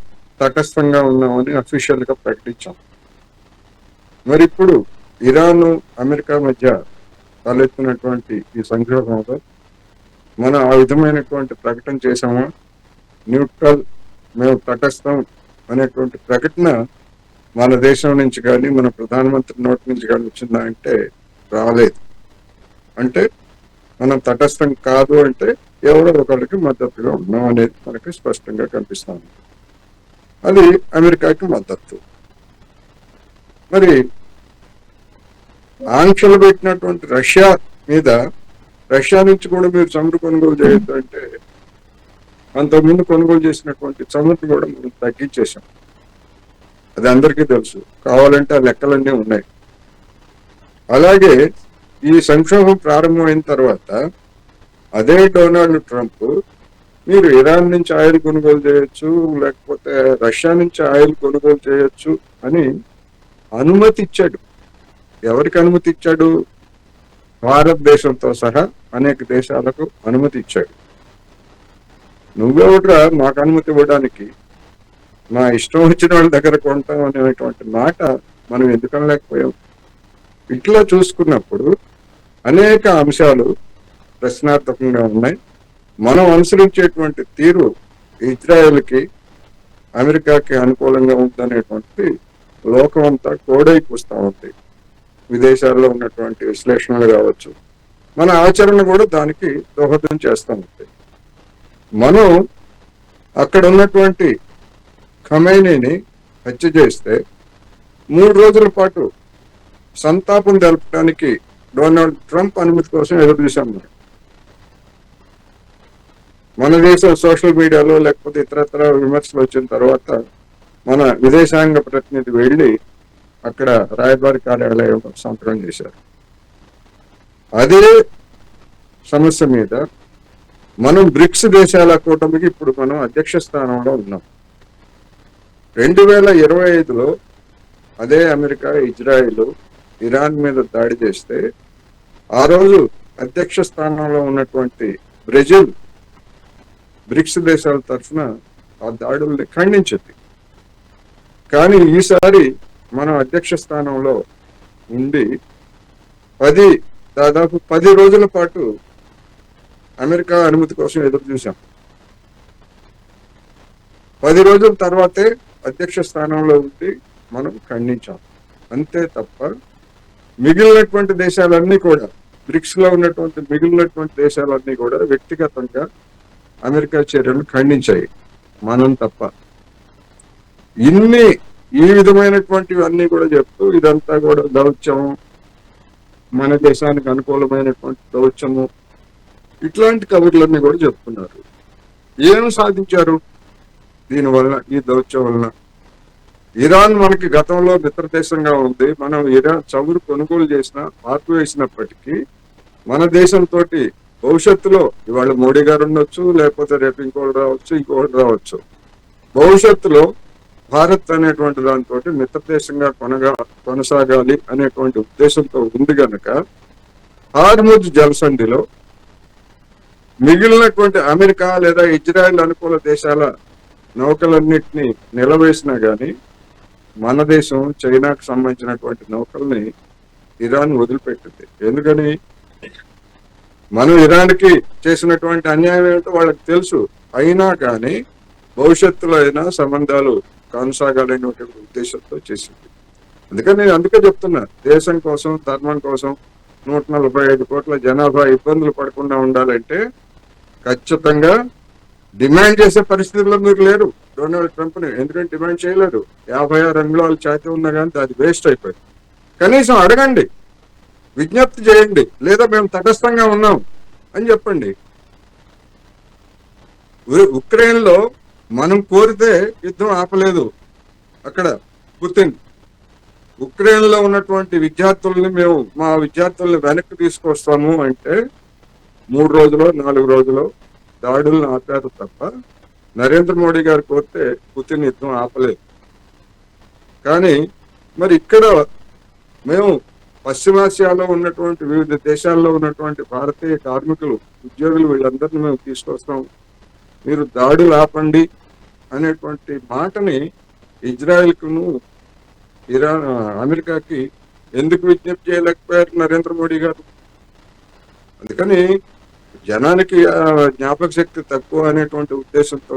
తటస్థంగా ఉన్నామని అఫీషియల్ గా ప్రకటించాం. మరి ఇప్పుడు ఇరాన్, అమెరికా మధ్య తలెత్తినటువంటి ఈ సంక్షోభంలో మనం ఆ విధమైనటువంటి ప్రకటన చేశామా? న్యూట్రల్, మేము తటస్థం అనేటువంటి ప్రకటన మన దేశం నుంచి కానీ మన ప్రధానమంత్రి నోటి నుంచి కానీ వచ్చిందా అంటే రాలేదు. అంటే మనం తటస్థం కాదు అంటే ఎవరో ఒకరికి మద్దతుగా ఉన్నాం అనేది మనకి స్పష్టంగా కనిపిస్తాం. అది అమెరికాకి మద్దతు. మరి ఆంక్షలు పెట్టినటువంటి రష్యా మీద, రష్యా నుంచి కూడా మీరు చమురు కొనుగోలు చేయొద్దు అంటే అంతకుముందు కొనుగోలు చేసినటువంటి చమురు కూడా మనం తగ్గించేసాం. అది అందరికీ తెలుసు. కావాలంటే ఆ లెక్కలన్నీ ఉన్నాయి. అలాగే ఈ సంక్షోభం ప్రారంభమైన తర్వాత అదే డొనాల్డ్ ట్రంప్ మీరు ఇరాన్ నుంచి ఆయిల్ కొనుగోలు చేయొచ్చు, లేకపోతే రష్యా నుంచి ఆయిల్ కొనుగోలు చేయొచ్చు అని అనుమతి ఇచ్చాడు. ఎవరికి అనుమతి ఇచ్చాడు? భారతదేశంతో సహా అనేక దేశాలకు అనుమతి ఇచ్చాడు. నువ్వెవడ్రా మాకు అనుమతి ఇవ్వడానికి? మా ఇష్టం వచ్చిన వాళ్ళ దగ్గర కొంటాం అనేటువంటి మాట మనం ఎందుకని లేకపోయాం? ఇట్లా చూసుకున్నప్పుడు అనేక అంశాలు ప్రశ్నార్థకంగా ఉన్నాయి. మనం అనుసరించేటువంటి తీరు ఇజ్రాయెల్కి, అమెరికాకి అనుకూలంగా ఉందనేటువంటి లోకం అంతా కోడైకొస్తా ఉంది. విదేశాల్లో ఉన్నటువంటి విశ్లేషణలు కావచ్చు, మన ఆచరణ కూడా దానికి దోహదం చేస్తూ ఉంది. మనం అక్కడ ఉన్నటువంటి ఖమైనీని హత్య చేస్తే 3 రోజుల పాటు సంతాపం తెలపడానికి డొనాల్డ్ ట్రంప్ అనుమతి కోసం ఎదురు చూసాం. మన దేశం సోషల్ మీడియాలో లేకపోతే ఇతరత్ర విమర్శలు వచ్చిన తర్వాత మన విదేశాంగ ప్రతినిధి వెళ్ళి అక్కడ రాయబారి కార్యాలయం సంతకం చేశారు. అదే సమస్య మీద మనం బ్రిక్స్ దేశాల కూటమికి ఇప్పుడు మనం అధ్యక్ష స్థానంలో ఉన్నాం. 2025లో అదే అమెరికా, ఇజ్రాయిల్ ఇరాన్ మీద దాడి చేస్తే ఆ రోజు అధ్యక్ష స్థానంలో ఉన్నటువంటి బ్రెజిల్ బ్రిక్స్ దేశాల తరఫున ఆ దాడుల్ని ఖండించింది. కానీ ఈసారి మనం అధ్యక్ష స్థానంలో ఉండి దాదాపు 10 రోజుల పాటు అమెరికా అనుమతి కోసం ఎదురు చూసాం. 10 రోజుల తర్వాతే అధ్యక్ష స్థానంలో ఉండి మనం ఖండించాం. అంతే తప్ప మిగిలినటువంటి దేశాలన్నీ కూడా, బ్రిక్స్ లో ఉన్నటువంటి మిగిలినటువంటి దేశాలన్నీ కూడా వ్యక్తిగతంగా అమెరికా చర్యలు ఖండించాయి, మనం తప్ప. ఈ విధమైనటువంటివన్నీ కూడా చెప్తూ ఇదంతా కూడా దౌత్యం, మన దేశానికి అనుకూలమైనటువంటి దౌత్యము, ఇట్లాంటి కబుర్లన్నీ కూడా చెప్తున్నారు. ఏం సాధించారు దీనివల్ల, ఈ దౌత్యం వలన? ఇరాన్ మనకి గతంలో మిత్ర దేశంగా ఉంది. మనం ఇరాన్ చమురు కొనుగోలు చేసినా ఆపివేసినప్పటికీ మన దేశంతో భవిష్యత్తులో, ఇవాళ మోడీ గారు ఉండొచ్చు, లేకపోతే రేపు ఇంకోటి రావచ్చు, భవిష్యత్తులో భారత్ అనేటువంటి దాంతో మిత్ర దేశంగా కొనసాగాలి అనేటువంటి ఉద్దేశంతో ఉంది గనక హార్ముజ్ జలసంధిలో మిగిలినటువంటి అమెరికా లేదా ఇజ్రాయెల్ అనుకూల దేశాల నౌకలన్నింటినీ నిలవేసినా గాని మన దేశం చైనాకు సంబంధించినటువంటి నౌకల్ని ఇరాన్ వదిలిపెట్టింది. ఎందుకని? మనం ఇరాన్కి చేసినటువంటి అన్యాయం ఏమిటో వాళ్ళకి తెలుసు. అయినా కానీ భవిష్యత్తులో అయినా సంబంధాలు కొనసాగాలనేటువంటి ఉద్దేశంతో చేసింది. అందుకే చెప్తున్నా, దేశం కోసం, ధర్మం కోసం 145 కోట్ల జనాభా ఇబ్బందులు పడకుండా ఉండాలంటే ఖచ్చితంగా డిమాండ్ చేసే పరిస్థితుల్లో మీరు లేరు డొనాల్డ్ ట్రంప్ని. ఎందుకంటే డిమాండ్ చేయలేరు. 56 అంగుళాల ఛాతీ ఉన్నా కానీ అది వేస్ట్ అయిపోయింది. కనీసం అడగండి, విజ్ఞప్తి చేయండి, లేదా మేము తటస్థంగా ఉన్నాం అని చెప్పండి. ఉక్రెయిన్ లో మనం కోరితే యుద్ధం ఆపలేదు అక్కడ పుతిన్. ఉక్రెయిన్ లో ఉన్నటువంటి విద్యార్థుల్ని మా విద్యార్థుల్ని వెనక్కి తీసుకొస్తాము అంటే 3 రోజులు 4 రోజులు దాడులను ఆపారు తప్ప నరేంద్ర మోడీ గారు కోరితే పుతిన్ యుద్ధం ఆపలేదు. కానీ మరి ఇక్కడ మేము పశ్చిమాసియాలో ఉన్నటువంటి వివిధ దేశాల్లో ఉన్నటువంటి భారతీయ కార్మికులు, ఉద్యోగులు, వీళ్ళందరినీ మేము తీసుకొస్తాం, మీరు దాడులు ఆపండి అనేటువంటి మాటని ఇజ్రాయెల్కును అమెరికాకి ఎందుకు విజ్ఞప్తి చేయలేకపోయారు నరేంద్ర మోడీ గారు? అందుకని జనానికి జ్ఞాపక శక్తి తక్కువ అనేటువంటి ఉద్దేశంతో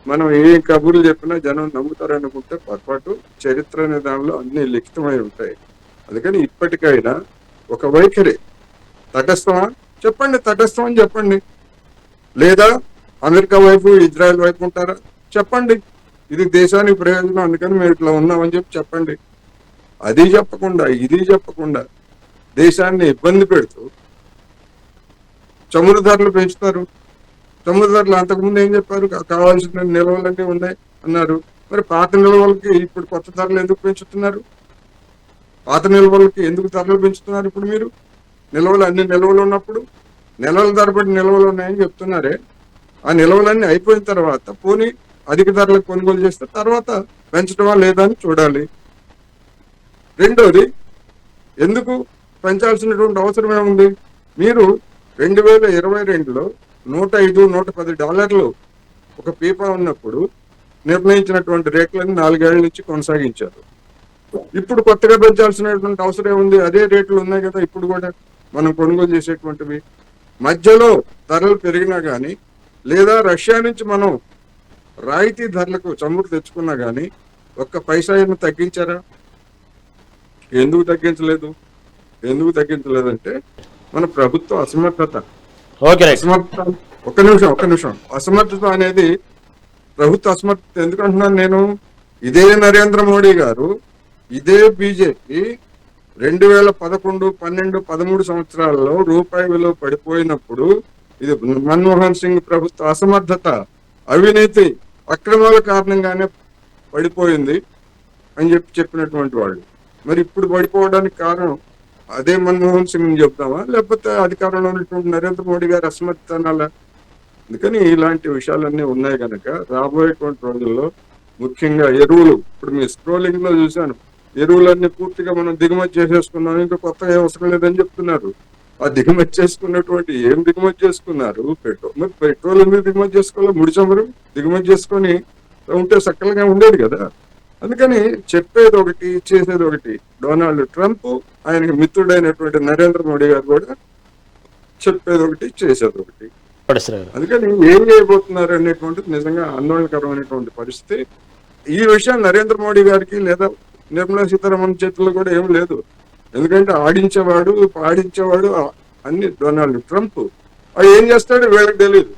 మనం ఏ కబుర్లు చెప్పినా జనం నమ్ముతారనుకుంటే పొరపాటు. చరిత్ర అనే దానిలో అన్ని లిఖితమై ఉంటాయి. అందుకని ఇప్పటికైనా ఒక వైఖరి, తటస్థమా చెప్పండి, తటస్థం అని చెప్పండి. లేదా అమెరికా వైపు, ఇజ్రాయెల్ వైపు ఉంటారా చెప్పండి, ఇది దేశానికి ప్రయోజనం, అందుకని మేము ఇట్లా ఉన్నామని చెప్పండి. అది చెప్పకుండా, ఇది చెప్పకుండా దేశాన్ని ఇబ్బంది పెడుతూ చమురు ధరలు పెంచుతారు. చమురు ధరలు అంతకుముందు ఏం చెప్పారు? కావాల్సిన నిల్వలన్నీ ఉన్నాయి అన్నారు. మరి పాత నిల్వలకి ఇప్పుడు కొత్త ధరలు ఎందుకు పెంచుతున్నారు? పాత నిల్వలకి ఎందుకు ధరలు పెంచుతున్నారు? ఇప్పుడు మీరు అన్ని నిల్వలు ఉన్నప్పుడు నెలల ధరబడి నిల్వలు ఉన్నాయని చెప్తున్నారే, ఆ నిల్వలన్నీ అయిపోయిన తర్వాత పోనీ అధిక ధరలకు కొనుగోలు చేస్తే తర్వాత పెంచడమా లేదా అని చూడాలి. రెండోది, ఎందుకు పెంచాల్సినటువంటి అవసరం ఏముంది? మీరు 2022లో $105-110 ఒక పీపా ఉన్నప్పుడు నిర్ణయించినటువంటి రేట్లను 4 ఏళ్ల నుంచి కొనసాగించారు. ఇప్పుడు కొత్తగా పెంచాల్సినటువంటి అవసరం ఏముంది? అదే రేట్లు ఉన్నాయి కదా ఇప్పుడు కూడా మనం కొనుగోలు చేసేటువంటివి. మధ్యలో ధరలు పెరిగినా కానీ, లేదా రష్యా నుంచి మనం రాయితీ ధరలకు చమురు తెచ్చుకున్నా కానీ ఒక్క పైసా ఏమైనా తగ్గించారా? ఎందుకు తగ్గించలేదంటే మన ప్రభుత్వ అసమర్థత. ఒక్క నిమిషం. అసమర్థత అనేది ప్రభుత్వ అసమర్థత. ఎందుకు అంటున్నాను నేను? ఇదే నరేంద్ర మోడీ గారు, ఇదే బీజేపీ 2011, 12, 13 సంవత్సరాల్లో రూపాయి విలువ పడిపోయినప్పుడు ఇది మన్మోహన్ సింగ్ ప్రభుత్వ అసమర్థత, అవినీతి, అక్రమాల కారణంగానే పడిపోయింది అని చెప్పినటువంటి వాళ్ళు. మరి ఇప్పుడు పడిపోవడానికి కారణం అదే మన్మోహన్ సింగ్ చెప్తామా, లేకపోతే అధికారంలో ఉన్నటువంటి నరేంద్ర మోడీ గారి అసమర్థత అనాలా? అందుకని ఇలాంటి విషయాలన్నీ ఉన్నాయి కనుక రాబోయేటువంటి రోజుల్లో ముఖ్యంగా ఎరువులు, ఇప్పుడు మీ స్క్రోలింగ్ లో చూశాను, ఎరువులన్నీ పూర్తిగా మనం దిగుమతి చేసేసుకున్నాం, ఇంకా కొత్తగా ఏం అవసరం లేదని చెప్తున్నారు. ఆ దిగుమతి చేసుకున్నటువంటి ఏం దిగుమతి చేసుకున్నారు? పెట్రోల్ ఎందుకు దిగుమతి చేసుకోవాలి? ముడి చమురు దిగుమతి చేసుకొని ఉంటే సక్కలుగా ఉండేది కదా. అందుకని చెప్పేది ఒకటి, చేసేది ఒకటి. డొనాల్డ్ ట్రంప్, ఆయనకి మిత్రుడైనటువంటి నరేంద్ర మోడీ గారు కూడా చెప్పేది ఒకటి, చేసేది ఒకటి. అందుకని ఏం చేయబోతున్నారు అనేటువంటిది నిజంగా ఆందోళనకరమైనటువంటి పరిస్థితి. ఈ విషయం నరేంద్ర మోడీ గారికి లేదా నిర్మలా సీతారామన్ చేతుల్లో కూడా ఏం లేదు. ఎందుకంటే ఆడించేవాడు పాడించేవాడు అన్ని డొనాల్డ్ ట్రంప్. వాడు ఏం చేస్తాడో వీళ్ళకి తెలియదు.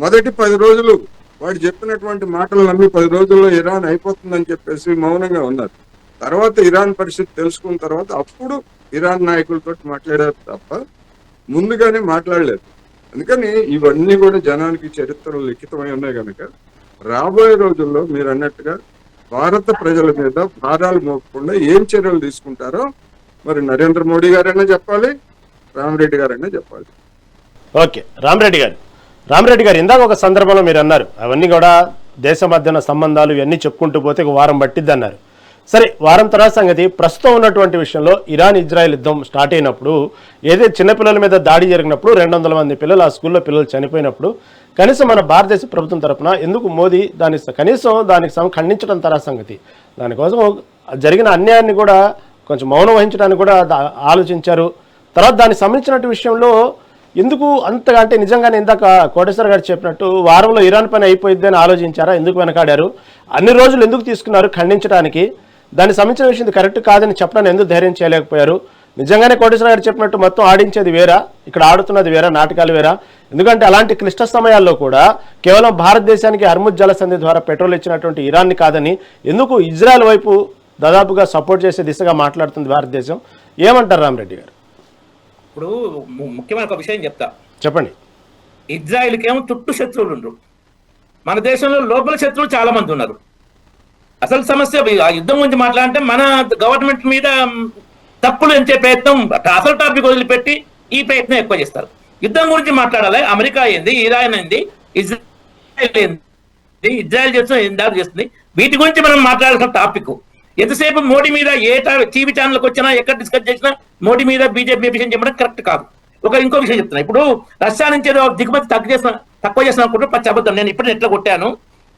మొదటి 10 రోజులు వాడు చెప్పినటువంటి మాటలు నమ్మి 10 రోజుల్లో ఇరాన్ అయిపోతుందని చెప్పేసి మౌనంగా ఉన్నారు. తర్వాత ఇరాన్ పరిస్థితి తెలుసుకున్న తర్వాత అప్పుడు ఇరాన్ నాయకులతో మాట్లాడారు తప్ప ముందుగానే మాట్లాడలేదు. అందుకని ఇవన్నీ కూడా జనానికి చరిత్రలో లిఖితమై ఉన్నాయి కనుక రాబోయే రోజుల్లో మీరు అన్నట్టుగా భారత ప్రజల మీద భారాలు మోపకుండా ఏం చర్యలు తీసుకుంటారో మరి నరేంద్ర మోడీ గారైనా చెప్పాలి, రామరెడ్డి గారైనా చెప్పాలి. ఓకే, రామరెడ్డి గారు ఇందాక ఒక సందర్భంలో మీరు అన్నారు అవన్నీ కూడా దేశ మధ్యన సంబంధాలు ఇవన్నీ చెప్పుకుంటూ పోతే ఒక వారం పట్టిద్ది అన్నారు. సరే, వారం తర్వాత సంగతి ప్రస్తుతం ఉన్నటువంటి విషయంలో ఇరాన్ ఇజ్రాయెల్ యుద్ధం స్టార్ట్ అయినప్పుడు ఏదైతే చిన్నపిల్లల మీద దాడి జరిగినప్పుడు 200 మంది పిల్లలు ఆ స్కూల్లో పిల్లలు చనిపోయినప్పుడు కనీసం మన భారతదేశ ప్రభుత్వం తరఫున ఎందుకు మోదీ దానికి ఖండించడం తరా సంగతి, దానికోసం జరిగిన అన్యాయాన్ని కూడా కొంచెం మౌనం వహించడానికి కూడా ఆలోచించారు. తర్వాత దానికి సంబంధించినటువంటి విషయంలో ఎందుకు అంతగా అంటే నిజంగానే ఇందాక కోటేశ్వర గారు చెప్పినట్టు వారంలో ఇరాన్ పని అయిపోయిద్ది అని ఆలోచించారా? ఎందుకు వెనకాడారు? అన్ని రోజులు ఎందుకు తీసుకున్నారు ఖండించడానికి? దానికి సంబంధించిన విషయం కరెక్ట్ కాదని చెప్పడానికి ఎందుకు ధైర్యం చేయలేకపోయారు? నిజంగానే కోటేశ్వర గారు చెప్పినట్టు మొత్తం ఆడించేది వేరా, ఇక్కడ ఆడుతున్నది వేరా, నాటకాలు వేరా? ఎందుకంటే అలాంటి క్లిష్ట సమయాల్లో కూడా కేవలం భారతదేశానికి హర్ముజ్ జలసంధి ద్వారా పెట్రోల్ ఇచ్చినటువంటి ఇరాన్ని కాదని ఎందుకు ఇజ్రాయెల్ వైపు దాదాపుగా సపోర్ట్ చేసే దిశగా మాట్లాడుతుంది భారతదేశం? ఏమంటారు రామరెడ్డి గారు? ఇప్పుడు ముఖ్యమైన ఒక విషయం చెప్తా, చెప్పండి. ఇజ్రాయిల్కి ఏమో చుట్టూ శత్రువులు ఉండరు, మన దేశంలో లోపల శత్రువులు చాలా మంది ఉన్నారు. అసలు సమస్య ఆ యుద్ధం గురించి మాట్లాడంటే మన గవర్నమెంట్ మీద తప్పులు ఎంచే ప్రయత్నం, అసలు టాపిక్ వదిలిపెట్టి ఈ ప్రయత్నం ఎక్కువ చేస్తారు. యుద్ధం గురించి మాట్లాడాలి, అమెరికా ఏంది, ఇరాన్ ఏంది, ఇజ్రాయెల్ ఏంది, ఇజ్రాయెల్ చేస్తుంది, వీటి గురించి మనం మాట్లాడాల్సిన టాపిక్. ఎంతసేపు మోడీ మీద టీవీ ఛానల్కి వచ్చినా ఎక్కడ డిస్కస్ చేసినా మోడీ మీద బీజేపీ విషయం చెప్పడం కరెక్ట్ కాదు. ఇంకో విషయం చెప్తున్నా, ఇప్పుడు రష్యా నుంచి ఏదో దిగుమతి తక్కువ చేసిన అనుకుంటూ పచ్చి అబద్ధం. నేను ఇప్పుడు ఎట్లా కొట్టాను,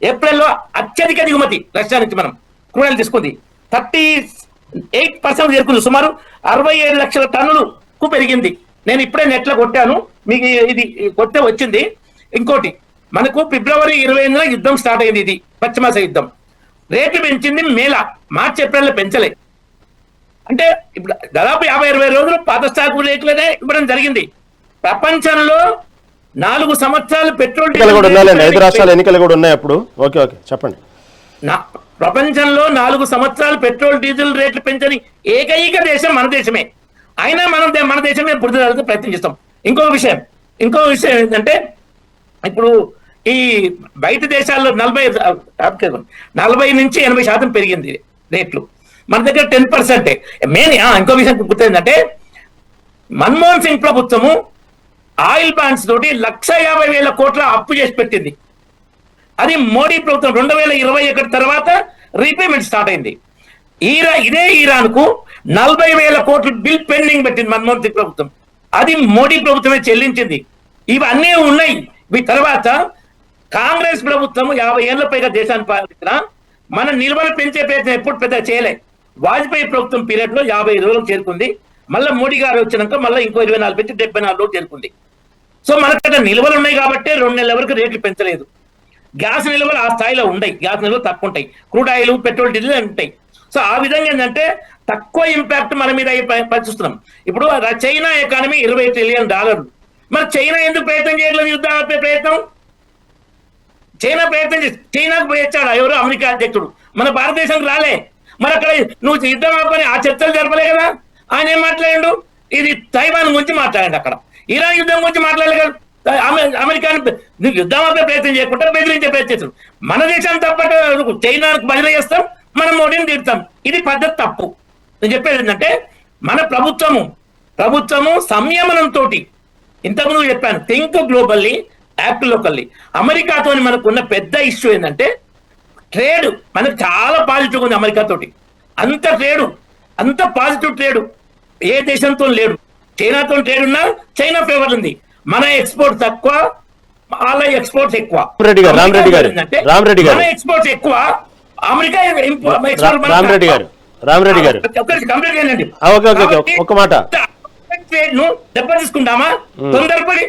ఏప్రిల్లో అత్యధిక దిగుమతి రష్యా నుంచి మనం క్రూడైల్ తీసుకుంది 38% చేరుకుంది, సుమారు 67 లక్షల టన్నులకు పెరిగింది. నేను ఇప్పుడే నెట్లో కొట్టాను, మీకు ఇది కొట్టే వచ్చింది. ఇంకోటి, మనకు ఫిబ్రవరి 28న యుద్ధం స్టార్ట్ అయింది, ఇది పశ్చిమాస యుద్ధం. రేట్లు పెంచింది మార్చి ఏప్రిల్లో పెంచలే. అంటే ఇప్పుడు దాదాపు 50-60 రోజులు పాత స్టాక్ రేట్లనే ఇవ్వడం జరిగింది. ప్రపంచంలో 4 సంవత్సరాలు పెట్రోల్ 5 రాష్ట్రాల ఎన్నికలు కూడా ఉన్నాయి అప్పుడు. ఓకే చెప్పండి. ప్రపంచంలో 4 సంవత్సరాలు పెట్రోల్ డీజిల్ రేట్లు పెంచని ఏకైక దేశం మన దేశమే. అయినా మన దేశమే బురద ప్రయత్నం చేస్తాం. ఇంకో విషయం ఏంటంటే, ఇప్పుడు ఈ బయట దేశాల్లో 40 నుంచి 80% పెరిగింది రేట్లు, మన దగ్గర 10%. మెయిన్ ఇంకో విషయం గుర్తేంటంటే, మన్మోహన్ సింగ్ ప్రభుత్వము ఆయిల్ బాండ్స్ తోటి 150,000 కోట్ల అప్పు చేసి పెట్టింది. అది మోడీ ప్రభుత్వం 2021 తర్వాత రీపేమెంట్ స్టార్ట్ అయింది. ఇదే ఇరాన్ కు 40,000 కోట్ల బిల్ పెండింగ్ పెట్టింది మన్మోహన్ సింగ్ ప్రభుత్వం, అది మోడీ ప్రభుత్వమే చెల్లించింది. ఇవన్నీ ఉన్నాయి. ఈ తర్వాత కాంగ్రెస్ ప్రభుత్వం 50 ఏళ్ల పైగా దేశాన్ని పాలించిన మన నిల్వలు పెంచే ప్రయత్నం ఎప్పుడు పెద్ద చేయలే. వాజ్పేయి ప్రభుత్వం పీరియడ్ లో 50 రోజులకు చేరుకుంది. మళ్ళీ మోడీ గారు వచ్చినాక మళ్ళీ ఇంకో 24 పెంచి 74 రోజులు చేరుకుంది. సో మనకక్కడ నిల్వలు ఉన్నాయి కాబట్టి 2 నెలల వరకు రేట్లు పెంచలేదు. గ్యాస్ నిల్వలు ఆ స్థాయిలో ఉంటాయి, గ్యాస్ నిల్వలు తక్కువ ఉంటాయి, క్రూడ్ ఆయిల్, పెట్రోల్, డీజిల్ ఉంటాయి. సో ఆ విధంగా ఏంటంటే తక్కువ ఇంపాక్ట్ మన మీద పరిచిస్తున్నాం. ఇప్పుడు చైనా ఎకానమీ $20 ట్రిలియన్. మరి చైనా ఎందుకు ప్రయత్నం చేయట్లేదు యుద్ధం ఆపే ప్రయత్నం? చైనా ప్రయత్నం చేసి చైనాకు పోయొచ్చాడు ఎవరు? అమెరికా అధ్యక్షుడు. మన భారతదేశానికి రాలే. మరి అక్కడ నువ్వు యుద్ధం ఆపని ఆ చర్చలు జరపలే కదా. ఆయన ఏం మాట్లాడాడు? ఇది తైవాన్ గురించి మాట్లాడండి, అక్కడ ఇరాన్ యుద్ధం గురించి మాట్లాడలే కదా. అమెరికాని నువ్వు యుద్ధం ఆపే ప్రయత్నం చేయకుండా బెదిరించే ప్రయత్నం చేస్తాం. మన దేశాన్ని తప్పట చైనాకు బదిలీ చేస్తాం, మనం మోడీని తిడతాం. ఇది పద్ధతి తప్పు. నేను చెప్పేది ఏంటంటే, మన ప్రభుత్వము సంయమనంతో, ఇంతకుముందు చెప్పాను, థింక్ గ్లోబల్లీ, యాక్ట్ లోకల్లీ. అమెరికాతో మనకున్న పెద్ద ఇష్యూ ఏంటంటే ట్రేడ్. మనకు చాలా పాజిటివ్ ఉంది అమెరికాతోటి. అంత ట్రేడు, అంత పాజిటివ్ ట్రేడు ఏ దేశంతో లేడు. చైనాతో ట్రేడ్ ఉన్నా చైనా ఫేవర్ ఉంది. మన ఎక్స్పోర్ట్ తక్కువ, వాళ్ళ ఎక్స్పోర్ట్స్ ఎక్కువ. మన ఎక్స్పోర్ట్స్ ఎక్కువ, అమెరికా రామరెడ్డి గారు కంప్లీట్ చేయండి. ఒక మాట, ట్రేడ్ ను దెబ్బ తీసుకుంటామా? తొందరపడి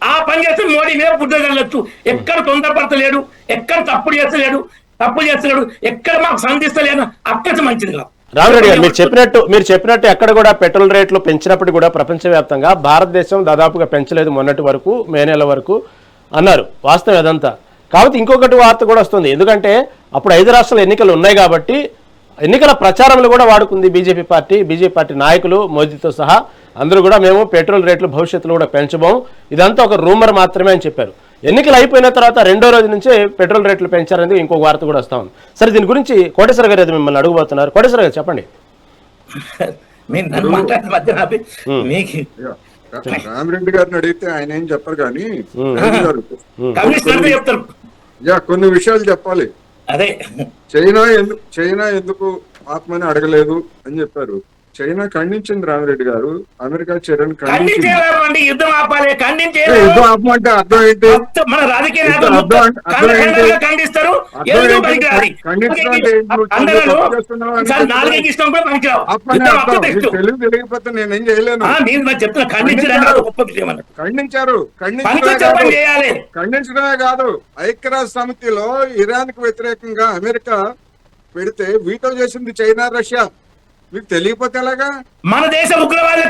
ఆ పని చేస్తే మోడీ మీద బుద్ధ జల్లొచ్చు. ఎక్కడ తొందరపడతలేడు, ఎక్కడ తప్పులు చేస్తలేడు, ఎక్కడ మాకు సంధిస్తలేను, అక్కడి మంచిది కాదు. రామరెడ్డి గారు మీరు చెప్పినట్టు ఎక్కడ కూడా పెట్రోల్ రేట్లు పెంచినప్పుడు కూడా ప్రపంచవ్యాప్తంగా భారతదేశం దాదాపుగా పెంచలేదు మొన్నటి వరకు, మే నెల వరకు అన్నారు. వాస్తవం అదంతా. కాబట్టి ఇంకొకటి వార్త కూడా వస్తుంది. ఎందుకంటే అప్పుడు 5 రాష్ట్రాల ఎన్నికలు ఉన్నాయి కాబట్టి ఎన్నికల ప్రచారంలో కూడా వాడుకుంది బీజేపీ పార్టీ నాయకులు మోదీతో సహా అందరూ కూడా మేము పెట్రోల్ రేట్లు భవిష్యత్తులో కూడా పెంచబోం, ఇదంతా ఒక రూమర్ మాత్రమే అని చెప్పారు. ఎన్నికలు అయిపోయిన తర్వాత 2వ రోజు నుంచే పెట్రోల్ రేట్లు పెంచారనేది ఇంకొక వార్త కూడా వస్తా ఉంది. సరే, దీని గురించి కోటేశ్వర గారు అయితే మిమ్మల్ని అడుగుబోతున్నారు. కోటేశ్వర గారు చెప్పండి. రామిరెడ్డి గారిని అడిగితే ఆయన ఏం చెప్పరు కానీ చెప్తారు. కొన్ని విషయాలు చెప్పాలి. అదే చైనా ఎందుకు ఆత్మని అడగలేదు అని చెప్పారు. చైనా ఖండించింది రామిరెడ్డి గారు. అమెరికా చైనాను ఖండించింది. యుద్ధం ఆపాలి, యుద్ధం ఆపమంటే అర్థం ఏంటి? మన రాజకీయ ఖండిస్తారు. తెలుగు తెలియకపోతే నేనేం చేయలేను. ఖండించడమే కాదు, ఐక్యరాజ్య సమితిలో ఇరాన్ కు వ్యతిరేకంగా అమెరికా పెడితే వీటో చేసింది చైనా, రష్యా. మీకు తెలియకపోతే ఎలాగా? మన దేశ ఉగ్రవాదులు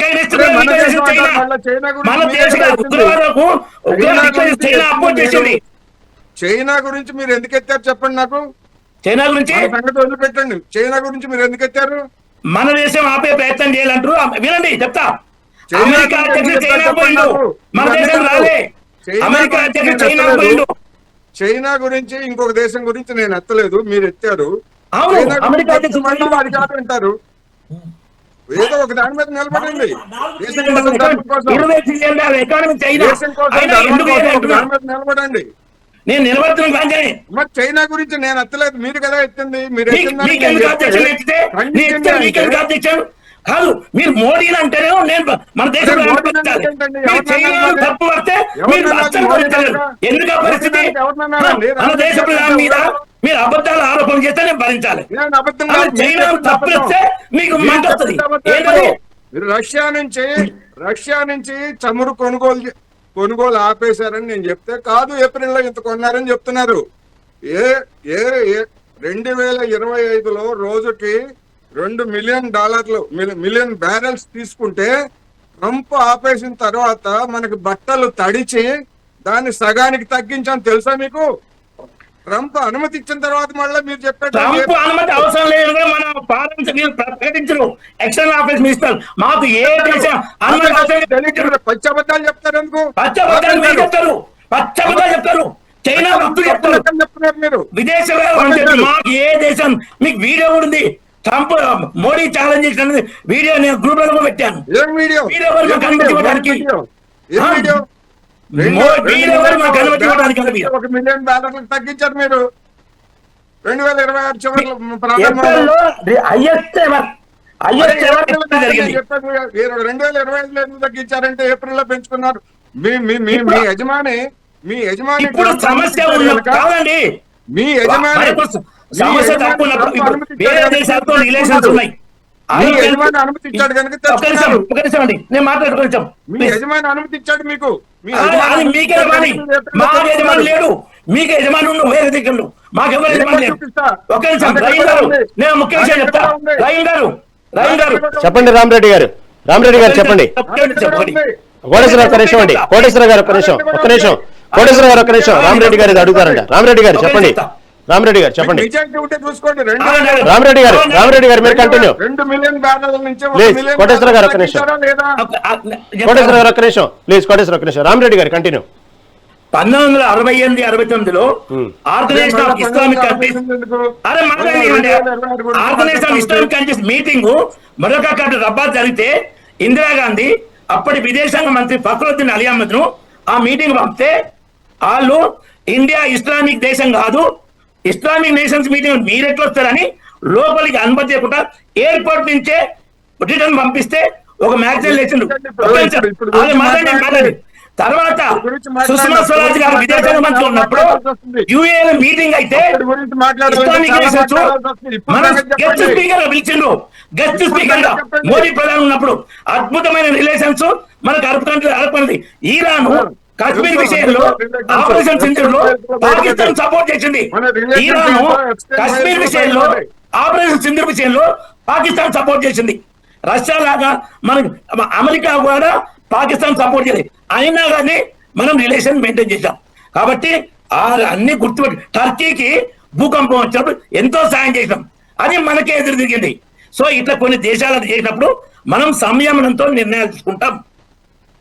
చైనా గురించి మీరు ఎందుకు ఎత్తారు చెప్పండి నాకు. చైనా గురించి సంగతి వదిలిపెట్టండి. చైనా గురించి మీరు ఎందుకు ఎత్తారు? మన దేశం ఆపే ప్రయత్నం చేయాలంటారు. వినండి చెప్తా. చైనా గురించి ఇంకొక దేశం గురించి నేను ఎత్తలేదు, మీరు ఎత్తారు. అంటారు ఏదో ఒక దాని మీద నిలబడండి. నిలబడండి. నేను నిలబడుతున్నాను. మరి చైనా గురించి నేను ఎత్తలేదు, మీరు కదా ఎత్తింది. మీరు కాదు, మీరు మోడీని అంటేనే నేను మన దేశం తప్పు పడితే ఎందుకు పరిస్థితి? మన దేశ ప్రధాని మీద మీరు అబద్ధాలు ఆరోపణ చేస్తే నేను భరించాలి. చైనా తప్పిస్తే మీకు మంట వస్తుంది. మీరు రష్యా నుంచి చమురు కొనుగోలు ఆపేశారని నేను చెప్తే కాదు, ఏప్రిల్లో ఇంత కొన్నారని చెప్తున్నారు. 2025లో రోజుకి $2 మిలియన్ బ్యారెల్స్ తీసుకుంటే ట్రంప్ ఆపేసిన తర్వాత మనకి బట్టలు తడిచి దాన్ని సగానికి తగ్గించాను తెలుసా మీకు? ట్రంప్ అనుమతి ఇచ్చిన తర్వాత మళ్ళీ మీరు చెప్పారు అనుమతి అవసరం లేదు. మన పార్లమెంట్ ప్రకటించరు. ఎక్స్టర్నల్ ఆఫీస్ మినిస్టర్ మాకు ఏ పచ్చబద్దాలు చెప్తారు ఎందుకు? చెప్తారు చైనా భక్తులు చెప్తున్నారు. మీరు విదేశాలు మాకు ఏ దేశం మీకు వీడియో కూడా ఉంది. ట్రంప్ మోడీ ఛాలెంజ్ చేసిన వీడియో నేను గ్రూప్ లో పెట్టాను. $1 మిలియన్ తగ్గించారు మీరు 2026 చివరిలో. 2025లో ఎందుకు తగ్గించారంటే ఏప్రిల్లో పెంచుకున్నారు. మీ యజమాని ఇప్పుడు సమస్య కాదండి. మీ యజమాని సమస్య వేరే దేశాలతో రిలేషన్స్ ఉన్నాయి. అనుమతి ఇచ్చాడు కనుక నేను మాట్లాడుకోవచ్చు. మీ యజమాని అనుమతి ఇచ్చాడు మీకు. మీకే యజమాని, మాకు యజమాని లేడు. మీకు యజమాని ఉండు వేరే దిక్కులు, మాకెవరు యజమాని లేడు. ఒక నిమిషం రహీం గారు, నేను ముఖ్య విషయం చెప్తా. రహీం గారు చెప్పండి. రామరెడ్డి గారు చెప్పండి. కోటేశ్వర ఒక్క నిమిషం అండి. కోటేశ్వర గారు ఒక్క నిమిషం. రామరెడ్డి గారు అడుగుతారంట. రామరెడ్డి గారు చెప్పండి. రామరెడ్డి గారు మీరు కంటిన్యూ. 2 మిలియన్ బ్యారెల్ నుంచి కోటేశ్వర గారు ఒక్క నిమిషం. ప్లీజ్ కోటేశ్వర ఒక్క నిమిషం. రామరెడ్డి గారు కంటిన్యూ. 1968-69లో organisation of Islamic countries meeting మరొక రబ్బాద్ జరిగితే ఇందిరాగాంధీ అప్పటి విదేశాంగ మంత్రి ఫక్రుద్దీన్ అలీ అహ్మద్ ను ఆ మీటింగ్ పంపితే వాళ్ళు ఇండియా ఇస్లామిక్ దేశం కాదు, ఇస్లామిక్ నేషన్స్ మీటింగ్ మీరు ఎట్లా వస్తారని లోపలికి అనుమతి చేయకుండా ఎయిర్పోర్ట్ నుంచే రిటర్న్ పంపిస్తే ఒక మ్యాగజైన్ లేచిండు. తర్వాత సుష్మా స్వరాజ్ గారు విదేశాంగ మంత్రి ఉన్నప్పుడు యుఏఎన్ మీటింగ్ అయితే ఇస్లామిక్ నేషన్స్ మనం గెస్ట్ స్పీకర్ పిలిచిండ్రు. గెస్ట్ స్పీకర్ గా మోదీ ప్రధాని ఉన్నప్పుడు అద్భుతమైన రిలేషన్స్ మనకు అర్పణది. ఇరాన్ కాశ్మీర్ విషయంలో ఆపరేషన్ సింధూర్ లో పాకిస్తాన్ సపోర్ట్ చేసింది. ఇరాన్ కాశ్మీర్ విషయంలో ఆపరేషన్ సింధూర్ విషయంలో పాకిస్తాన్ సపోర్ట్ చేసింది. రష్యా లాగా మన అమెరికా కూడా పాకిస్తాన్ సపోర్ట్ చేయాలి, అయినా కానీ మనం రిలేషన్ మెయింటైన్ చేశాం. కాబట్టి అన్ని గుర్తుపెట్టి టర్కీకి భూకంపం వచ్చినప్పుడు ఎంతో సాయం చేసాం, అది మనకే ఎదురు తిరిగింది. సో ఇట్లా కొన్ని దేశాలను చేసినప్పుడు మనం సంయమనంతో నిర్ణయాలు తీసుకుంటాం.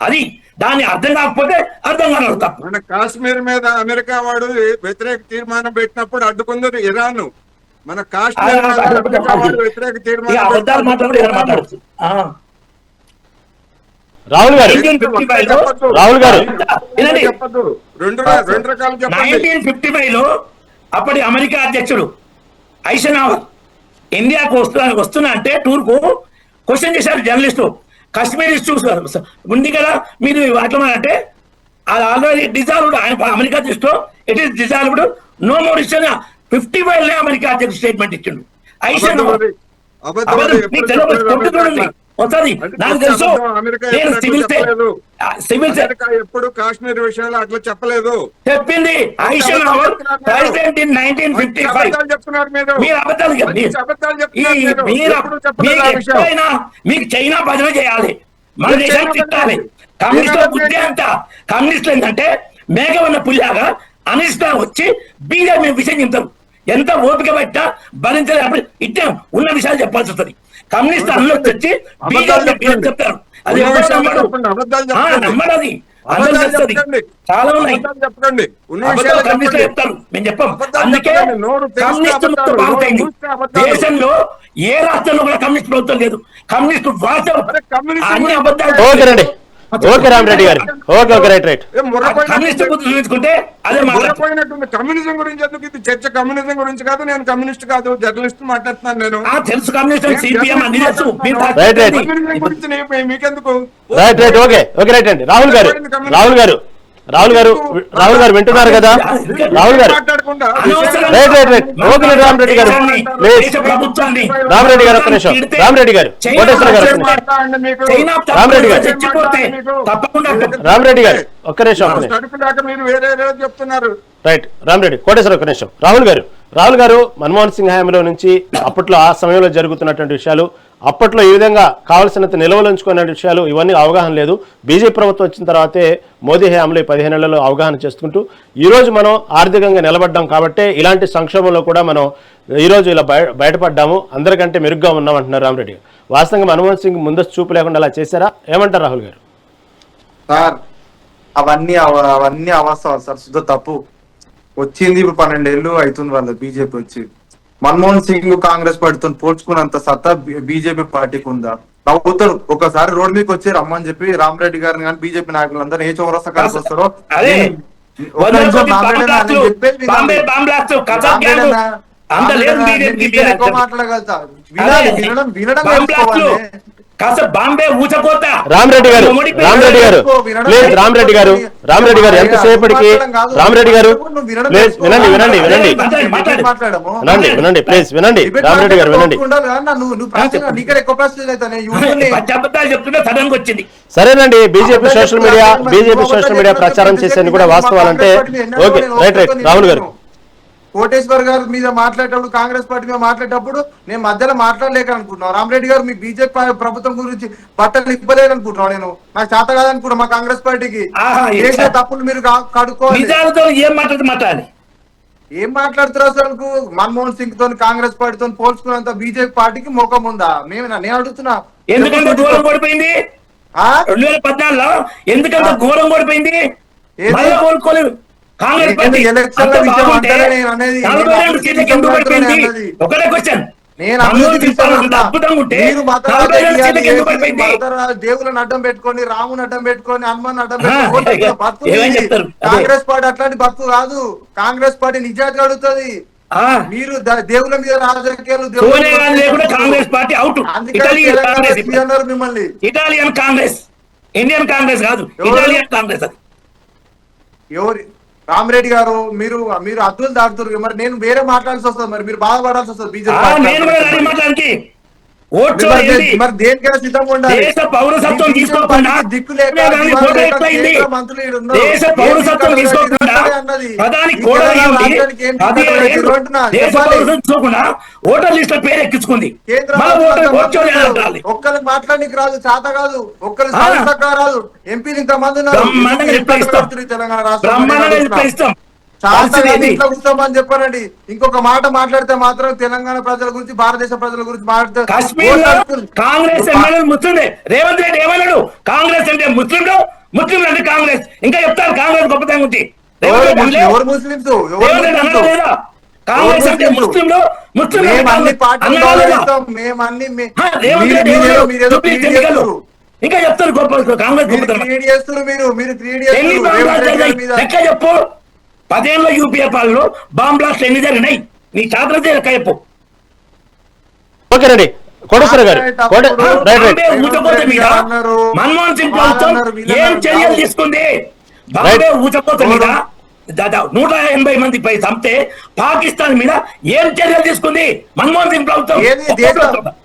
అది దాన్ని అర్థం కాకపోతే అర్థం కాదు తప్పు. మన కాశ్మీర్ మీద అమెరికా వాడు వ్యతిరేక తీర్మానం పెట్టినప్పుడు అడ్డుకుంది ఇరాన్. మన కాశ్మీర్ మీద అమెరికా వాడు వ్యతిరేక తీర్మానం అబద్ధాలు మాట్లాడు. రాహుల్ గారు, రాహుల్ గారు చెప్పదు. రెండు రకాలు చెప్పండి. 1955 లో అప్పటి అమెరికా అధ్యక్షుడు ఐసెన్హవర్ ఇండియాకు వస్తున్నా అంటే టూర్ కు క్వశ్చన్ చేశారు జర్నలిస్టు. కాశ్మీర్ ఇష్యూ ఉంది కదా మీరు అట్లా అంటే అది ఆల్రెడీ డిజాల్వ్డ్, ఆయన అమెరికా దృష్టిలో it is dissolved, no more issue. 55 America అధ్యక్షుడు స్టేట్మెంట్ ఇచ్చిండు ఐసెన్హవర్. నాకు తెలుసు, నేను సివిల్ ఎప్పుడు కాశ్మీర్ విషయంలో అట్లా చెప్పలేదు. చెప్పింది ఐసెన్హవర్ ప్రెసిడెంట్ ఇన్ 1955. చెప్తున్నారు మీరు అబద్ధాలు ఎప్పుడైనా మీకు చైనా భజన చేయాలి, మన దేశాన్ని తిట్టాలి. కమ్యూనిస్టుల బుద్ధి అంతా, కమ్యూనిస్టులు ఏంటంటే మేఘ ఉన్న పుల్లాగా అనిష్టం వచ్చి బీజేపీ విషయం చెప్తారు. ఎంత ఓపిక పెట్టా భరించలేనప్పుడు ఇట్టే ఉన్న విషయాలు చెప్పాల్సి వస్తుంది. కమ్యూనిస్ట్ అందులో వచ్చి బీజేపీ చెప్తారు, అది నమ్మడు. అది అందరూ చేస్తుంది, చాలా ఉన్నాయి కమ్యూనిస్టులు చెప్తారు, మేము చెప్పాం. అందుకే కమ్యూనిస్ట్ ముక్త భారత్ అయింది. దేశంలో ఏ రాష్ట్రంలో కూడా కమ్యూనిస్ట్ ప్రభుత్వం లేదు. కమ్యూనిస్ట్ వాస్తవం అన్ని అబద్ధాలు. ఓకే రామరెడ్డి గారు, okay okay right right. Communism గురించి ఎందుకు ఇది చర్చ? కమ్యూనిజం గురించి కాదు, నేను కమ్యూనిస్ట్ కాదు, జర్నలిస్ట్ మాట్లాడుతున్నాను. నేను తెలుసు కమ్యూనిజం గురించి మీకెందుకు? Right right, okay okay right అండి. రాహుల్ గారు, రాహుల్ గారు, రాహుల్ గారు, రాహుల్ గారు వింటున్నారు కదా? రాహుల్ గారు right right right, okay Rama Reddy గారు ప్లీజ్. రామరెడ్డి గారు ఒక్క నిమిషం, రామరెడ్డి గారు, కోటేశ్వర గారు, రామరెడ్డి గారు, రామరెడ్డి గారు ఒక్క నిమిషం, మీరు వేరే చెప్తున్నారు. రైట్ రామరెడ్డి, కోటేశ్వర ఒక్క నిమిషం. రాహుల్ గారు, రాహుల్ గారు మన్మోహన్ సింగ్ హయాంలో నుంచి అప్పట్లో ఆ సమయంలో జరుగుతున్నటువంటి విషయాలు, అప్పట్లో ఈ విధంగా కావాల్సినంత నిల్వలు ఉంచుకునే విషయాలు ఇవన్నీ అవగాహన లేదు. బీజేపీ ప్రభుత్వం వచ్చిన తర్వాతే మోదీ హయాంలో 15 ఏళ్లలో అవగాహన చేసుకుంటూ ఈరోజు మనం ఆర్థికంగా నిలబడ్డాం కాబట్టి ఇలాంటి సంక్షోభంలో కూడా మనం ఈరోజు ఇలా బయటపడ్డాము, అందరికంటే మెరుగ్గా ఉన్నామంటున్నారు రామరెడ్డి గారు. వాస్తవంగా మన్మోహన్ సింగ్ ముందస్తు చూపు లేకుండా అలా చేశారా? ఏమంటారు రాహుల్ గారు? సార్ అవన్నీ అవస్థలు సార్, శుద్ధ తప్పు. వచ్చింది ఇప్పుడు 12 ఏళ్ళు అవుతుంది వాళ్ళ బీజేపీ వచ్చి. మన్మోహన్ సింగ్ కాంగ్రెస్ పార్టీతో పోల్చుకున్నంత సత్తా బీజేపీ పార్టీకి ఉందా? నవ్వుతారు. ఒకసారి రోడ్ మీదకి వచ్చి రమ్మని చెప్పి రామరెడ్డి గారిని కానీ బీజేపీ నాయకులందరూ ఏ చౌరస్తా కలిసి వస్తారో మాట్లాడగలుగుతా. బాంబే ఊచకోత. రామరెడ్డి గారు, రామరెడ్డి గారు ప్లీజ్, రామరెడ్డి గారు, రామరెడ్డి గారు ఎంతసేపటికి, రామరెడ్డి గారు ప్లీజ్ వినండి వినండి వినండి వినండి వినండి ప్లీజ్ వినండి, రామరెడ్డి గారు వినండి. సరేనండి, బీజేపీ సోషల్ మీడియా ప్రచారం చేసేది కూడా వాస్తవాలంటే ఓకే రైట్ రైట్. రాహుల్ గారు, కోటేశ్వర్ గారి మీద మాట్లాడేటప్పుడు, కాంగ్రెస్ పార్టీ మీద మాట్లాడేటప్పుడు నేను మధ్యలో మాట్లాడలేక అనుకుంటున్నాను. రామరెడ్డి గారు మీ బీజేపీ ప్రభుత్వం గురించి బట్టలు ఇవ్వలేదు అనుకుంటున్నాను. నేను నాకు చేత కాదనుకుంటున్నా. మా కాంగ్రెస్ పార్టీకి చేసే తప్పులు మీరు కడుక్కోవాలి. ఏం మాట్లాడుతున్నారు అసలు? మన్మోహన్ సింగ్ తో కాంగ్రెస్ పార్టీతో పోల్చుకున్నంత బీజేపీ పార్టీకి ముఖం ఉందా? నేను అడుగుతున్నా. ఎందుకంటే ఘోరం ఓడిపోయింది 2014లో, ఎందుకంటే ఘోరం ఓడిపోయింది. కాంగ్రెస్ పార్టీ ఒకటే క్వశ్చన్, దేవులను అడ్డం పెట్టుకొని, రాముని అడ్డం పెట్టుకొని, హనుమాన్ అడ్డం పెట్టుకొని కాంగ్రెస్ పార్టీ అట్లాంటి బతుకు కాదు. కాంగ్రెస్ పార్టీ నిజాయితీ అడుగుతుంది. మీరు దేవుల మీద రాజకీయాలు కాంగ్రెస్ పార్టీ అవుట్. మిమ్మల్ని ఇటాలియన్ కాంగ్రెస్, ఇండియన్ కాంగ్రెస్ కాదు, ఇటాలియన్ కాంగ్రెస్. అది ఎవరి రామరెడ్డి గారు, మీరు అద్దులు దాటుతున్నారు. మరి నేను వేరే మాట్లాడాల్సి వస్తుంది. మరి మీరు బాధపడాల్సి వస్తుంది. బీజేపీ నేను కూడా మాట్లాడడానికి. కాంగ్రెస్ పార్టీ. నేను అడుగుతున్నా. కాంగ్రెస్ పార్టీ ఓట్లు మరి దేనికైనా సిద్ధంగా ఉండాలి. దేశ పౌరసత్వం తీసుకోకుండా దిక్కు లేక ఫోటో ఎట్లయింది? మంత్రులు ఈడ ఉన్నారు. దేశ పౌరసత్వం తీసుకోకుండా ప్రధాని కోడలి ఉండి 17 ఏళ్ళు దేశ పౌరసత్వం తీసుకోకుండా ఓటర్ లిస్ట్ లో పేరు ఎక్కించుకుంది. ఒక్కరికి మాట్లాడడానికి రాదు, చేత కాదు, ఒక్కరికి సంస్థ రాదు. ఎంపీలు ఇంతమంది ఉన్నారు తెలంగాణ రాష్ట్రం. చాలా ఇంట్లో కూర్చోమని చెప్పారండి. ఇంకొక మాట మాట్లాడితే మాత్రం తెలంగాణ ప్రజల గురించి, భారతదేశ ప్రజల గురించి మాట్లాడితే కాంగ్రెస్ ఎమ్మెల్యేలు ముస్లింలే. రేవంత్ రెడ్డి ఏమన్నాడు? కాంగ్రెస్ అంటే ముస్లింలు, ముస్లింలు అంటే కాంగ్రెస్. ఇంకా చెప్తారు కాంగ్రెస్ గొప్పతనం గురించి. ఎవరు ముస్లింస్? కాంగ్రెస్ అంటే ముస్లింలు, ముస్లింలు ఇంకా చెప్తారు గొప్ప కాంగ్రెస్ గొప్పతనం. లెక్క చెప్పు. 10 ఏళ్ళ యూపీఏ పాలలో బాంబ్ బ్లాస్ట్ ఎన్ని జరిగినాయి? నీ చేతులతో లెక్క చెప్పు. ఓకేనండి కోటేశ్వర గారు, ఊచకోత మీద మన్మోహన్ సింగ్ ప్రభుత్వం ఏం చర్యలు తీసుకుంది? బాంబే ఊచకోత మీద దాదాపు 180 మంది పై చంపితే పాకిస్తాన్ మీద ఏం చర్యలు తీసుకుంది మన్మోహన్ సింగ్ ప్రభుత్వం?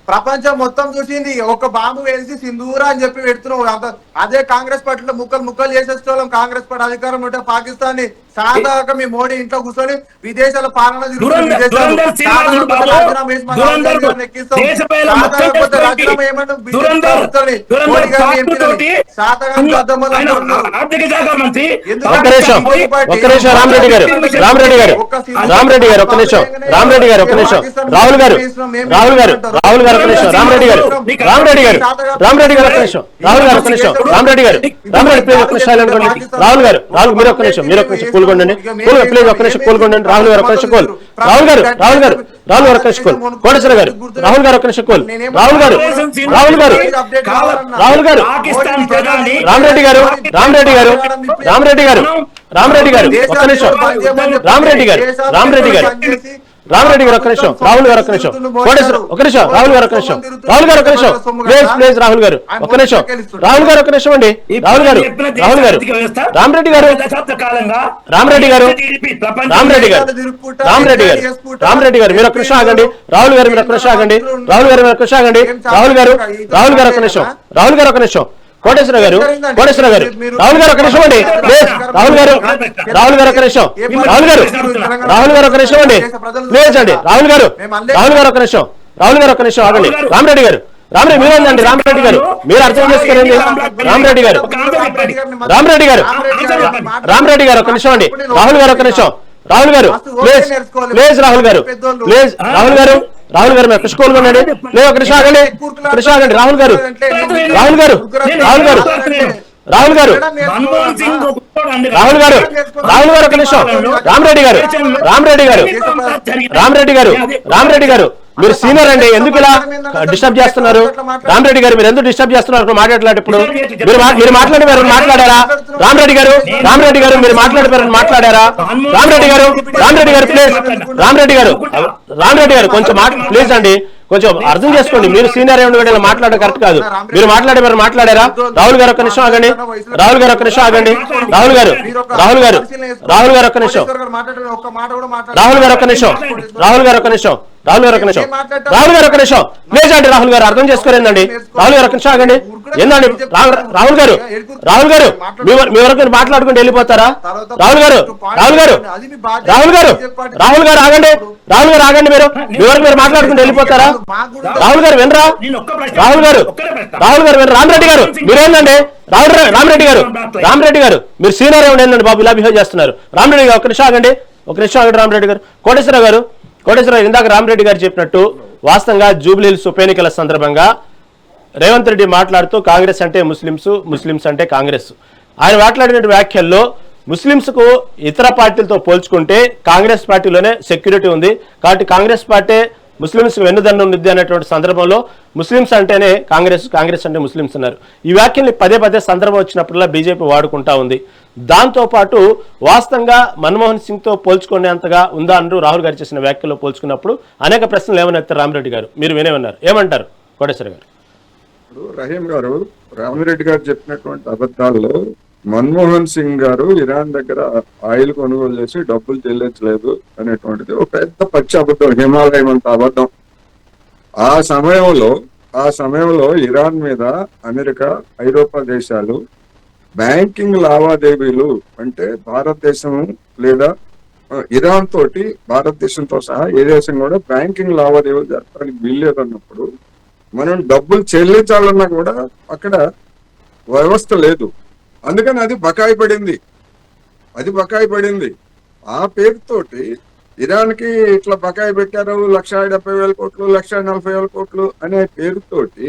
ప్రపంచం మొత్తం చూసింది. ఒక బాంబు వేసి సింధూరా అని చెప్పి పెడుతున్నావు. అదే కాంగ్రెస్ పార్టీలో ముక్కలు చేసేసుకోవాలి. కాంగ్రెస్ పార్టీ అధికారం ఉంటే పాకిస్తాన్ ని సాధారణ మీ మోడీ ఇంట్లో కూర్చొని విదేశాల పాలన ఆర్థిక శాఖ మంత్రి రామరెడ్డి గారు ఒక్క నిమిషం. రాహుల్ గారు ఒక్క నిమిషం. రామరెడ్డి గారు ప్లీజ్ ఒక్క నిమిషం అనుకోండి. రాహుల్ గారు మీరు ఒక్క నిమిషం కూలుకోండి. ప్లీజ్ ఒక్క నిమిషం కూలుకోండి. రాహుల్ గారు ఒక్క నిమిషం కూల్. రాహుల్ గారు ఒక్క నిమిషం కూల్. కోటేశ్వర గారు రాహుల్ గారు ఒక్క నిమిషం కూల్. రాహుల్ గారు రామరెడ్డి గారు ఒక్క నిమిషం. రామరెడ్డి గారు ఒక్క నిమిషం. రాహుల్ గారు ఒక్క నిమిషం. కోటేశ్వర ఒక్క నిమిషం. రాహుల్ గారు ఒక్క నిమిషం. ప్లీజ్ రాహుల్ గారు ఒక్క నిమిషం. రాహుల్ గారు ఒక్క నిమిషం అండి. రాహుల్ గారు రామరెడ్డి గారు మీరు ఒక్క నిమిషం ఆగండి. రాహుల్ గారు మీరు ఒక్క నిమిషం ఆగండి. రాహుల్ గారు ఒక్క నిమిషం. కోటేశ్వర గారు రాహుల్ గారు ఒక నిమిషం అండి. రాహుల్ గారు ఒక నిమిషం. రాహుల్ గారు ఒక నిమిషం అండి. ప్లీజ్ అండి. రాహుల్ గారు ఒక నిమిషం ఆగండి. రామరెడ్డి మీరేందండి? రామరెడ్డి గారు మీరు అర్థం చేసుకోండి. రామరెడ్డి గారు ఒక నిమిషం అండి. రాహుల్ గారు ఒక నిమిషం. ప్లీజ్ రాహుల్ గారు మీరు కృష్ణకోలు ఉండండి. లేదు ఒక నిమిషం ఆగండి. రాహుల్ గారు ఒక నిమిషం. రామరెడ్డి గారు మీరు సీనియర్ అండి, ఎందుకు ఇలా డిస్టర్బ్ చేస్తున్నారు? రామరెడ్డి గారు మీరు ఎందుకు డిస్టర్బ్ చేస్తున్నారు? మాట్లాడలేదు. ఇప్పుడు మీరు మాట్లాడారా? రామరెడ్డి గారు మీరు మాట్లాడారా? రామరెడ్డి గారు కొంచెం ప్లీజ్ అండి, కొంచెం అర్థం చేసుకోండి. మీరు సీనియర్ ఏమి మాట్లాడడం కరెక్ట్ కాదు. మీరు మాట్లాడారా? రాహుల్ గారు ఒక్క నిమిషం ఆగండి. రాహుల్ గారు ఒక్క నిమిషం. ప్లీజ్ అండి. రాహుల్ గారు అర్థం చేసుకోరేందండి. రాహుల్ గారు ఒక్క నిమిషం ఆగండి. ఏందండి రాహుల్ గారు మీ వరకు మాట్లాడుకుంటూ వెళ్ళిపోతారా? రాహుల్ గారు ఆగండి. మీరు మీ వరకు మీరు మాట్లాడుకుంటూ వెళ్ళిపోతారా? రాహుల్ గారు వినరా? రామరెడ్డి గారు మీరేందండి? రామరెడ్డి గారు మీరు సీనియర్ ఏమండి బాబు ఇలా బిహేవ్ చేస్తున్నారు? రామరెడ్డి గారు ఒక నిమిషం ఆగండి. రామరెడ్డి గారు. కోటేశ్వర గారు ఇందాక రామరెడ్డి గారు చెప్పినట్టు వాస్తవంగా జూబ్లీహిల్స్ ఉప ఎన్నికల సందర్భంగా రేవంత్ రెడ్డి మాట్లాడుతూ కాంగ్రెస్ అంటే ముస్లిమ్స్ అంటే కాంగ్రెస్, ఆయన మాట్లాడిన వ్యాఖ్యల్లో ముస్లింస్కు ఇతర పార్టీలతో పోల్చుకుంటే కాంగ్రెస్ పార్టీలోనే సెక్యూరిటీ ఉంది, కాబట్టి కాంగ్రెస్ పార్టీ ముస్లింస్కు వెన్నుదన్ను ఉంది అనేటువంటి సందర్భంలో ముస్లింస్ అంటేనే కాంగ్రెస్ అంటే ముస్లింస్ అన్నారు. ఈ వ్యాఖ్యల్ని పదే సందర్భం వచ్చినప్పుడల్లా బీజేపీ వాడుకుంటా ఉంది. దాంతోపాటు వాస్తవంగా మన్మోహన్ సింగ్తో పోల్చుకునేంతగా ఉందా అంటూ రాహుల్ గారు చేసిన వ్యాఖ్యలో పోల్చుకున్నప్పుడు అనేక ప్రశ్నలు ఏమన్నారు రామరెడ్డి గారు? మీరు వినే ఉన్నారు, ఏమంటారు కోటేశ్వర గారు? రహీం గారు, రామరెడ్డి గారు చెప్పినటువంటి అబద్ధాల్లో మన్మోహన్ సింగ్ గారు ఇరాన్ దగ్గర ఆయిల్ కొనుగోలు చేసి డబ్బులు చెల్లించలేదు అనేటువంటిది ఒక పెద్ద పచ్చి అబద్ధం, హిమాలయం అంత అబద్ధం. ఆ సమయంలో ఆ సమయంలో ఇరాన్ మీద అమెరికా, ఐరోపా దేశాలు బ్యాంకింగ్ లావాదేవీలు అంటే భారతదేశం లేదా ఇరాన్ తోటి భారతదేశంతో సహా ఏ దేశం కూడా బ్యాంకింగ్ లావాదేవీలు జరపడానికి వీల్లేదన్నప్పుడు మనం డబ్బులు చెల్లించాలన్నా కూడా అక్కడ వ్యవస్థ లేదు. అందుకని అది బకాయి పడింది. ఆ పేరుతోటి ఇరాన్కి ఇట్లా బకాయి పెట్టారు 1,70,000 కోట్లు 1,40,000 కోట్లు అనే పేరుతోటి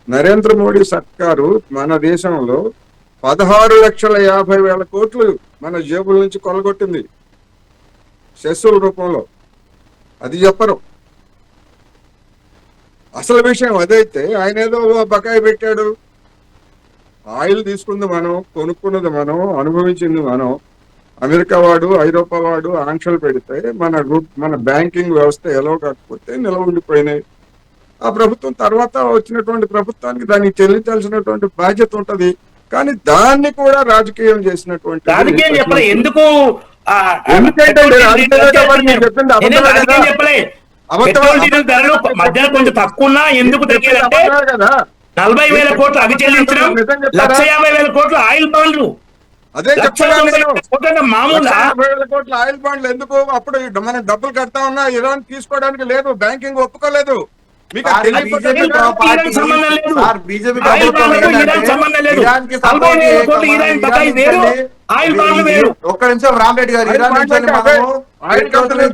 నరేంద్ర మోడీ సర్కారు మన దేశంలో 16,50,000 కోట్లు మన జేబుల నుంచి కొలగొట్టింది సెస్సుల రూపంలో. అది చెప్పరు. అసలు విషయం అదైతే ఆయన ఏదో బకాయి పెట్టాడు. ఆయిల్ తీసుకుంది మనం, కొనుక్కున్నది మనం, అనుభవించింది మనం. అమెరికా వాడు, ఐరోపా వాడు ఆంక్షలు పెడితే మన బ్యాంకింగ్ వ్యవస్థ ఎలా కాకపోతే నిలవ ఉండిపోయినాయి. ఆ ప్రభుత్వం తర్వాత వచ్చినటువంటి ప్రభుత్వానికి దానికి చెల్లించాల్సినటువంటి బాధ్యత ఉంటది. కానీ దాన్ని కూడా రాజకీయం చేసినటువంటి ఎందుకు మధ్యలో కొంచెం తక్కువ ఎందుకు తగ్గారంటే 40,000 కోట్లు అవి చెల్లించడం, 1,50,000 కోట్లు ఆయిల్ బాండ్లు. అదే చెప్తున్నాను, మామూలు 50,000 కోట్ల ఆయిల్ బాండ్లు ఎందుకు? అప్పుడు మనం డబ్బులు కడతా ఉన్నా ఇరాన్ తీసుకోవడానికి లేదు, బ్యాంకింగ్ ఒప్పుకోలేదు. మీకు సంబంధం లేదు. ఒక్క నిమిషం రామరెడ్డి గారు, ఇరాన్ నుంచి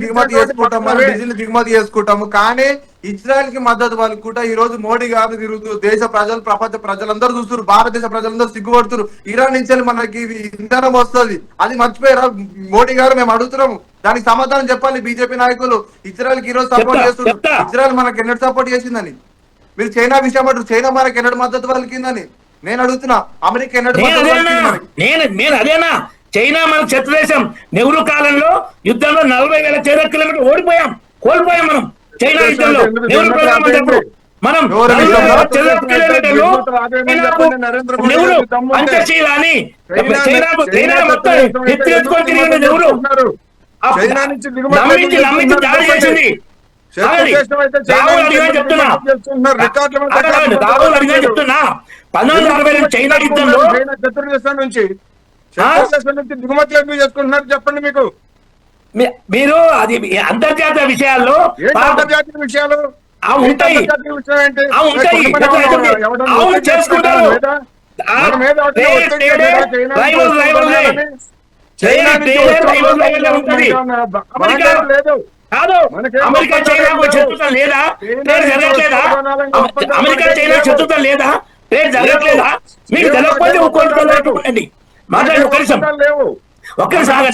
దిగుమతి చేసుకుంటాము, డీజిల్ దిగుమతి చేసుకుంటాము. కానీ ఇజ్రాయెల్ కి మద్దతు పలుకుంటా ఈ రోజు మోడీ గారు తిరుగుతూ దేశ ప్రజలు, ప్రపంచ ప్రజలందరూ చూస్తున్నారు, భారతదేశ ప్రజలందరూ సిగ్గుపడుతున్నారు. ఇరాన్ నుంచి మనకి ఇంధనం వస్తుంది, అది మర్చిపోయారా మోడీ గారు? మేము అడుగుతున్నాము, దానికి సమాధానం చెప్పాలి బీజేపీ నాయకులు. ఇజ్రాయెల్ కి ఈ రోజు సపోర్ట్ చేస్తున్నారు. ఇజ్రాయెల్ మనకి ఎన్నడూ సపోర్ట్ చేసిందని మీరు చైనా విషయం అంటారు. చైనా మనకి ఎన్నడూ మద్దతు పలికిందని నేను అడుగుతున్నా. అమెరికా ఎన్నడూ నేను అదేనా? చైనా మనకు శత్రు దేశం. నెహ్రూ కాలంలో యుద్ధంలో 40,000 చదరపు కిలోమీటర్ కోల్పోయాం మనం. చైనా యుద్ధంలో నెహ్రూ ప్రధానమంత్రి మనం నెహ్రూ పంచశీల అని చైనా మొత్తం ఎత్తుకొని తిరిగిన నెహ్రూ నమ్మించి దాడి చేసింది. చెప్తున్నా 1960 చైనా యుద్ధంలో దిగుమతులు ఎందుకు చేసుకుంటున్నారు చెప్పండి. మీకు మీరు అది అంతర్జాతీయ విషయాల్లో అంతర్జాతీయ విషయాలు ఉంటాయి చేసుకుంటారు. కాదు, అమెరికా చైనా శత్రుత్వం లేదా? ట్రేడ్ జరగట్లేదా? అమెరికా చైనా శత్రుత్వం లేదా? ట్రేడ్ జరగట్లేదా? మీకు తెలవకపోతే ఒక్కొక్కటి మాట్లాడి ఒక్కసారి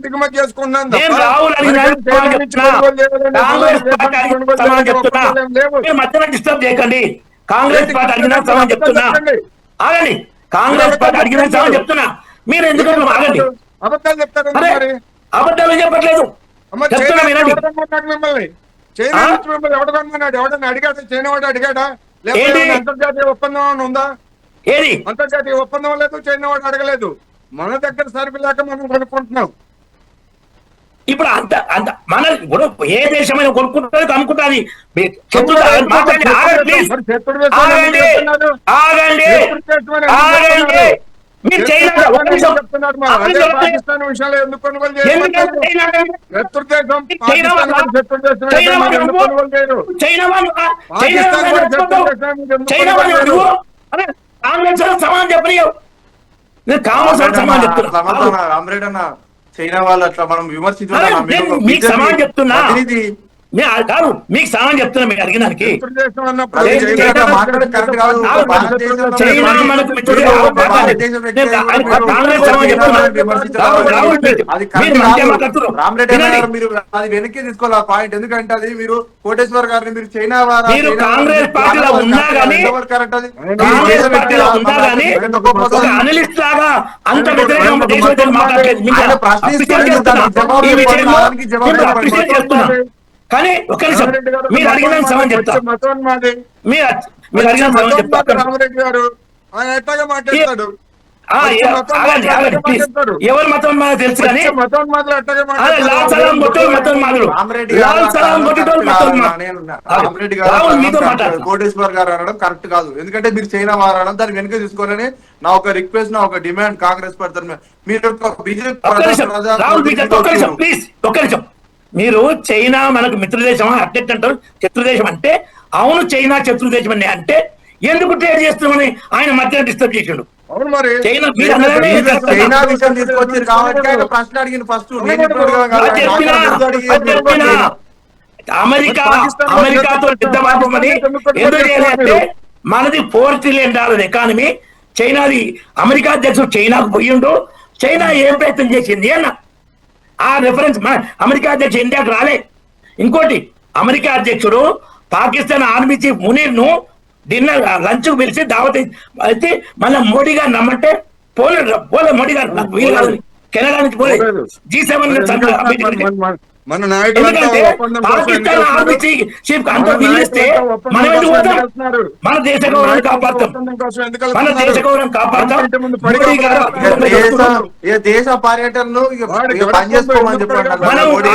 దిగుమతి చేసుకున్నాను. మధ్యలో డిస్టర్బ్ చేయకండి. కాంగ్రెస్ పార్టీ అడిగిన సమాధానం చెప్తున్నా. ఆగండి. కాంగ్రెస్ పార్టీ అడిగిన సమాధానం చెప్తున్నా. మీరు ఎందుకంటే ఆగండి. అబద్ధాలు చెప్తారు. అబద్ధాలు చెప్పట్లేదు. మిమ్మల్ని చైనా నుంచి మిమ్మల్ని ఎవడన్నా అడిగాడా? చైనా వాడు అడిగాడా? లేకపోతే అంతర్జాతీయ ఒప్పందం ఉందా? ఏది అంతర్జాతీయ ఒప్పందం లేదు, చైనా వాడు అడగలేదు. మన దగ్గర సరుకు లేక మనం కొనుక్కుంటున్నాం. ఇప్పుడు అంత మన ఇప్పుడు ఏ దేశమైనా కొనుక్కుంటుంది కనుక్కుంటుంది. పాకిస్తాన్ విషయాలు ఎందుకు కొనుగోలు చేయరు? కాంగ్రెస్ సమాధానం చెప్పలేవు. నేను కాంగ్రెస్ సమాధానం చెప్తున్నా. రామరెడ్డి అన్న, చైనా వాళ్ళు అట్లా మనం విమర్శించుకుంటున్నాం. మీకు సమాధానం చెప్తున్నా. కాదు, మీకు సమాధానం చెప్తున్నా. మీరు అడిగినానికి మీరు అది వెనక్కి తీసుకోవాలి ఆ పాయింట్. ఎందుకంటే అది మీరు కోటేశ్వర్ గారిని మీరు చైనా మీరు కాంగ్రెస్ పార్టీలో ఉన్నా కానీ అనలిస్ట్ లాగా అంత వ్యతిరేకంగా కానీ ఒక నిమిషం మీరు అడిగిన సమాధానం చెప్తా. మీరు అడిగిన సమాధానం చెప్తా. రామరెడ్డి గారు ఆయన ఎట్లాగా మాట్లాడతాడు? ఆ, వచ్చే మతం ఆగండి, ఆగండి, ప్లీజ్. మాట్లాడతారు. ఎవరి మతం మనకు తెలుసు కానీ వచ్చే మతం మాత్రం అట్లాగే అదే లాల్ సలాం కొట్టేవాళ్ళు మతం మాదులు, రామరెడ్డి గారు లాల్ సలాం అనడం కొట్టేటోళ్ళు కరెక్ట్ మతం కాదన్నా. నేను రామరెడ్డి గారు రాహుల్ మీతో అనడం మాట్లాడతా. కరెక్ట్. కోటేశ్వర్ గారు అనడం కరెక్ట్ కాదు. ఎందుకంటే మీరు చైనా వారడం దాన్ని వెనుక తీసుకోవాలని నా ఒక రిక్వెస్ట్, నా ఒక డిమాండ్ కాంగ్రెస్ పడతారు. మీరు బీజేపీ ఒక్క నిమిషం రాహుల్ మీతో ఒక్క నిమిషం ప్లీజ్, ఒక్క నిమిషం. మీరు చైనా మనకు మిత్రదేశం అట్లెట్ అంటారు, శత్రుదేశం అంటే అవును చైనా శత్రుదేశం అని అంటే ఎందుకు ట్రేడ్ చేస్తున్నామని ఆయన మధ్య డిస్టర్బ్ చేసిండు. అవును మరి చైనా మీరు అనగానే చైనా విషయం తీసుకొచ్చారు కాబట్టి ఆయన ప్రశ్న అడిగిన ఫస్ట్ నేను ఇప్పుడు అడగడం కాదు. అది చెప్పినా, అది చెప్పినా అమెరికాతో యుద్ధ పాపమని ఎందుకు చేయాలంటే మనది $4 trillion ఎకానమీ, చైనాది అమెరికా అధ్యక్షుడు చైనాకు పోయిండు, చైనా ఏం ప్రయత్నం చేసింది అన్న ఆ రెఫరెన్స్ అమెరికా అధ్యక్షుడు ఇండియాకు రాలే. ఇంకోటి అమెరికా అధ్యక్షుడు పాకిస్తాన్ ఆర్మీ చీఫ్ మునీర్ ను డిన్నర్ లంచ్ కు పిలిచి దావత్ అయితే మళ్ళీ మోడీ గారు నమ్మంటే పోలే మోడీ గారు నాకు వీలు కాదు, కెనడా నుంచి పోలే G7 మన నాయకులు ఎందుకంటే పాకిస్తాన్ ఆర్మీ చీఫ్ అంతా పిలిస్తే మనం ఎందుకు పోతాం? మన దేశ గౌరవం కాపాడతాం, మన దేశ గౌరవం కాపాడతాం. మోడీ గారు దేశ పర్యటనను పని చేసుకోమని చెప్పండి మనం మోడీ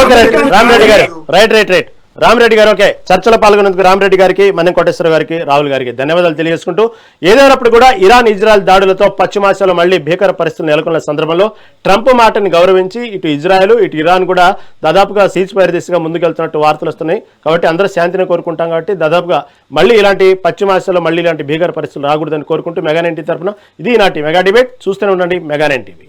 ఓకే, రామరెడ్డి గారు రైట్ రామరెడ్డి గారు ఓకే, చర్చలో పాల్గొన్నందుకు రామరెడ్డి గారికి, మన్యం కోటేశ్వర గారికి, రాహుల్ గారికి ధన్యవాదాలు తెలియజేసుకుంటూ, ఏదైనప్పుడు కూడా ఇరాన్ ఇజ్రాయెల్ దాడులతో పశ్చిమాసియాలో మళ్లీ భీకర పరిస్థితులు నెలకొన్న సందర్భంలో ట్రంప్ మాటని గౌరవించి ఇటు ఇజ్రాయెల్ ఇటు ఇరాన్ కూడా దాదాపుగా సీజ్ ఫైర్ దిశగా ముందుకెళ్తున్నట్టు వార్తలు వస్తున్నాయి. కాబట్టి అందరూ శాంతిని కోరుకుంటాం. కాబట్టి దాదాపుగా మళ్ళీ ఇలాంటి పశ్చిమాసియాలో మళ్ళీ ఇలాంటి భీకర పరిస్థితులు రాకూడదని కోరుకుంటూ మెగా 9 తరఫున ఇది ఈనాటి మెగా డిబేట్. చూస్తూనే ఉండండి మెగా 9 టీవీ.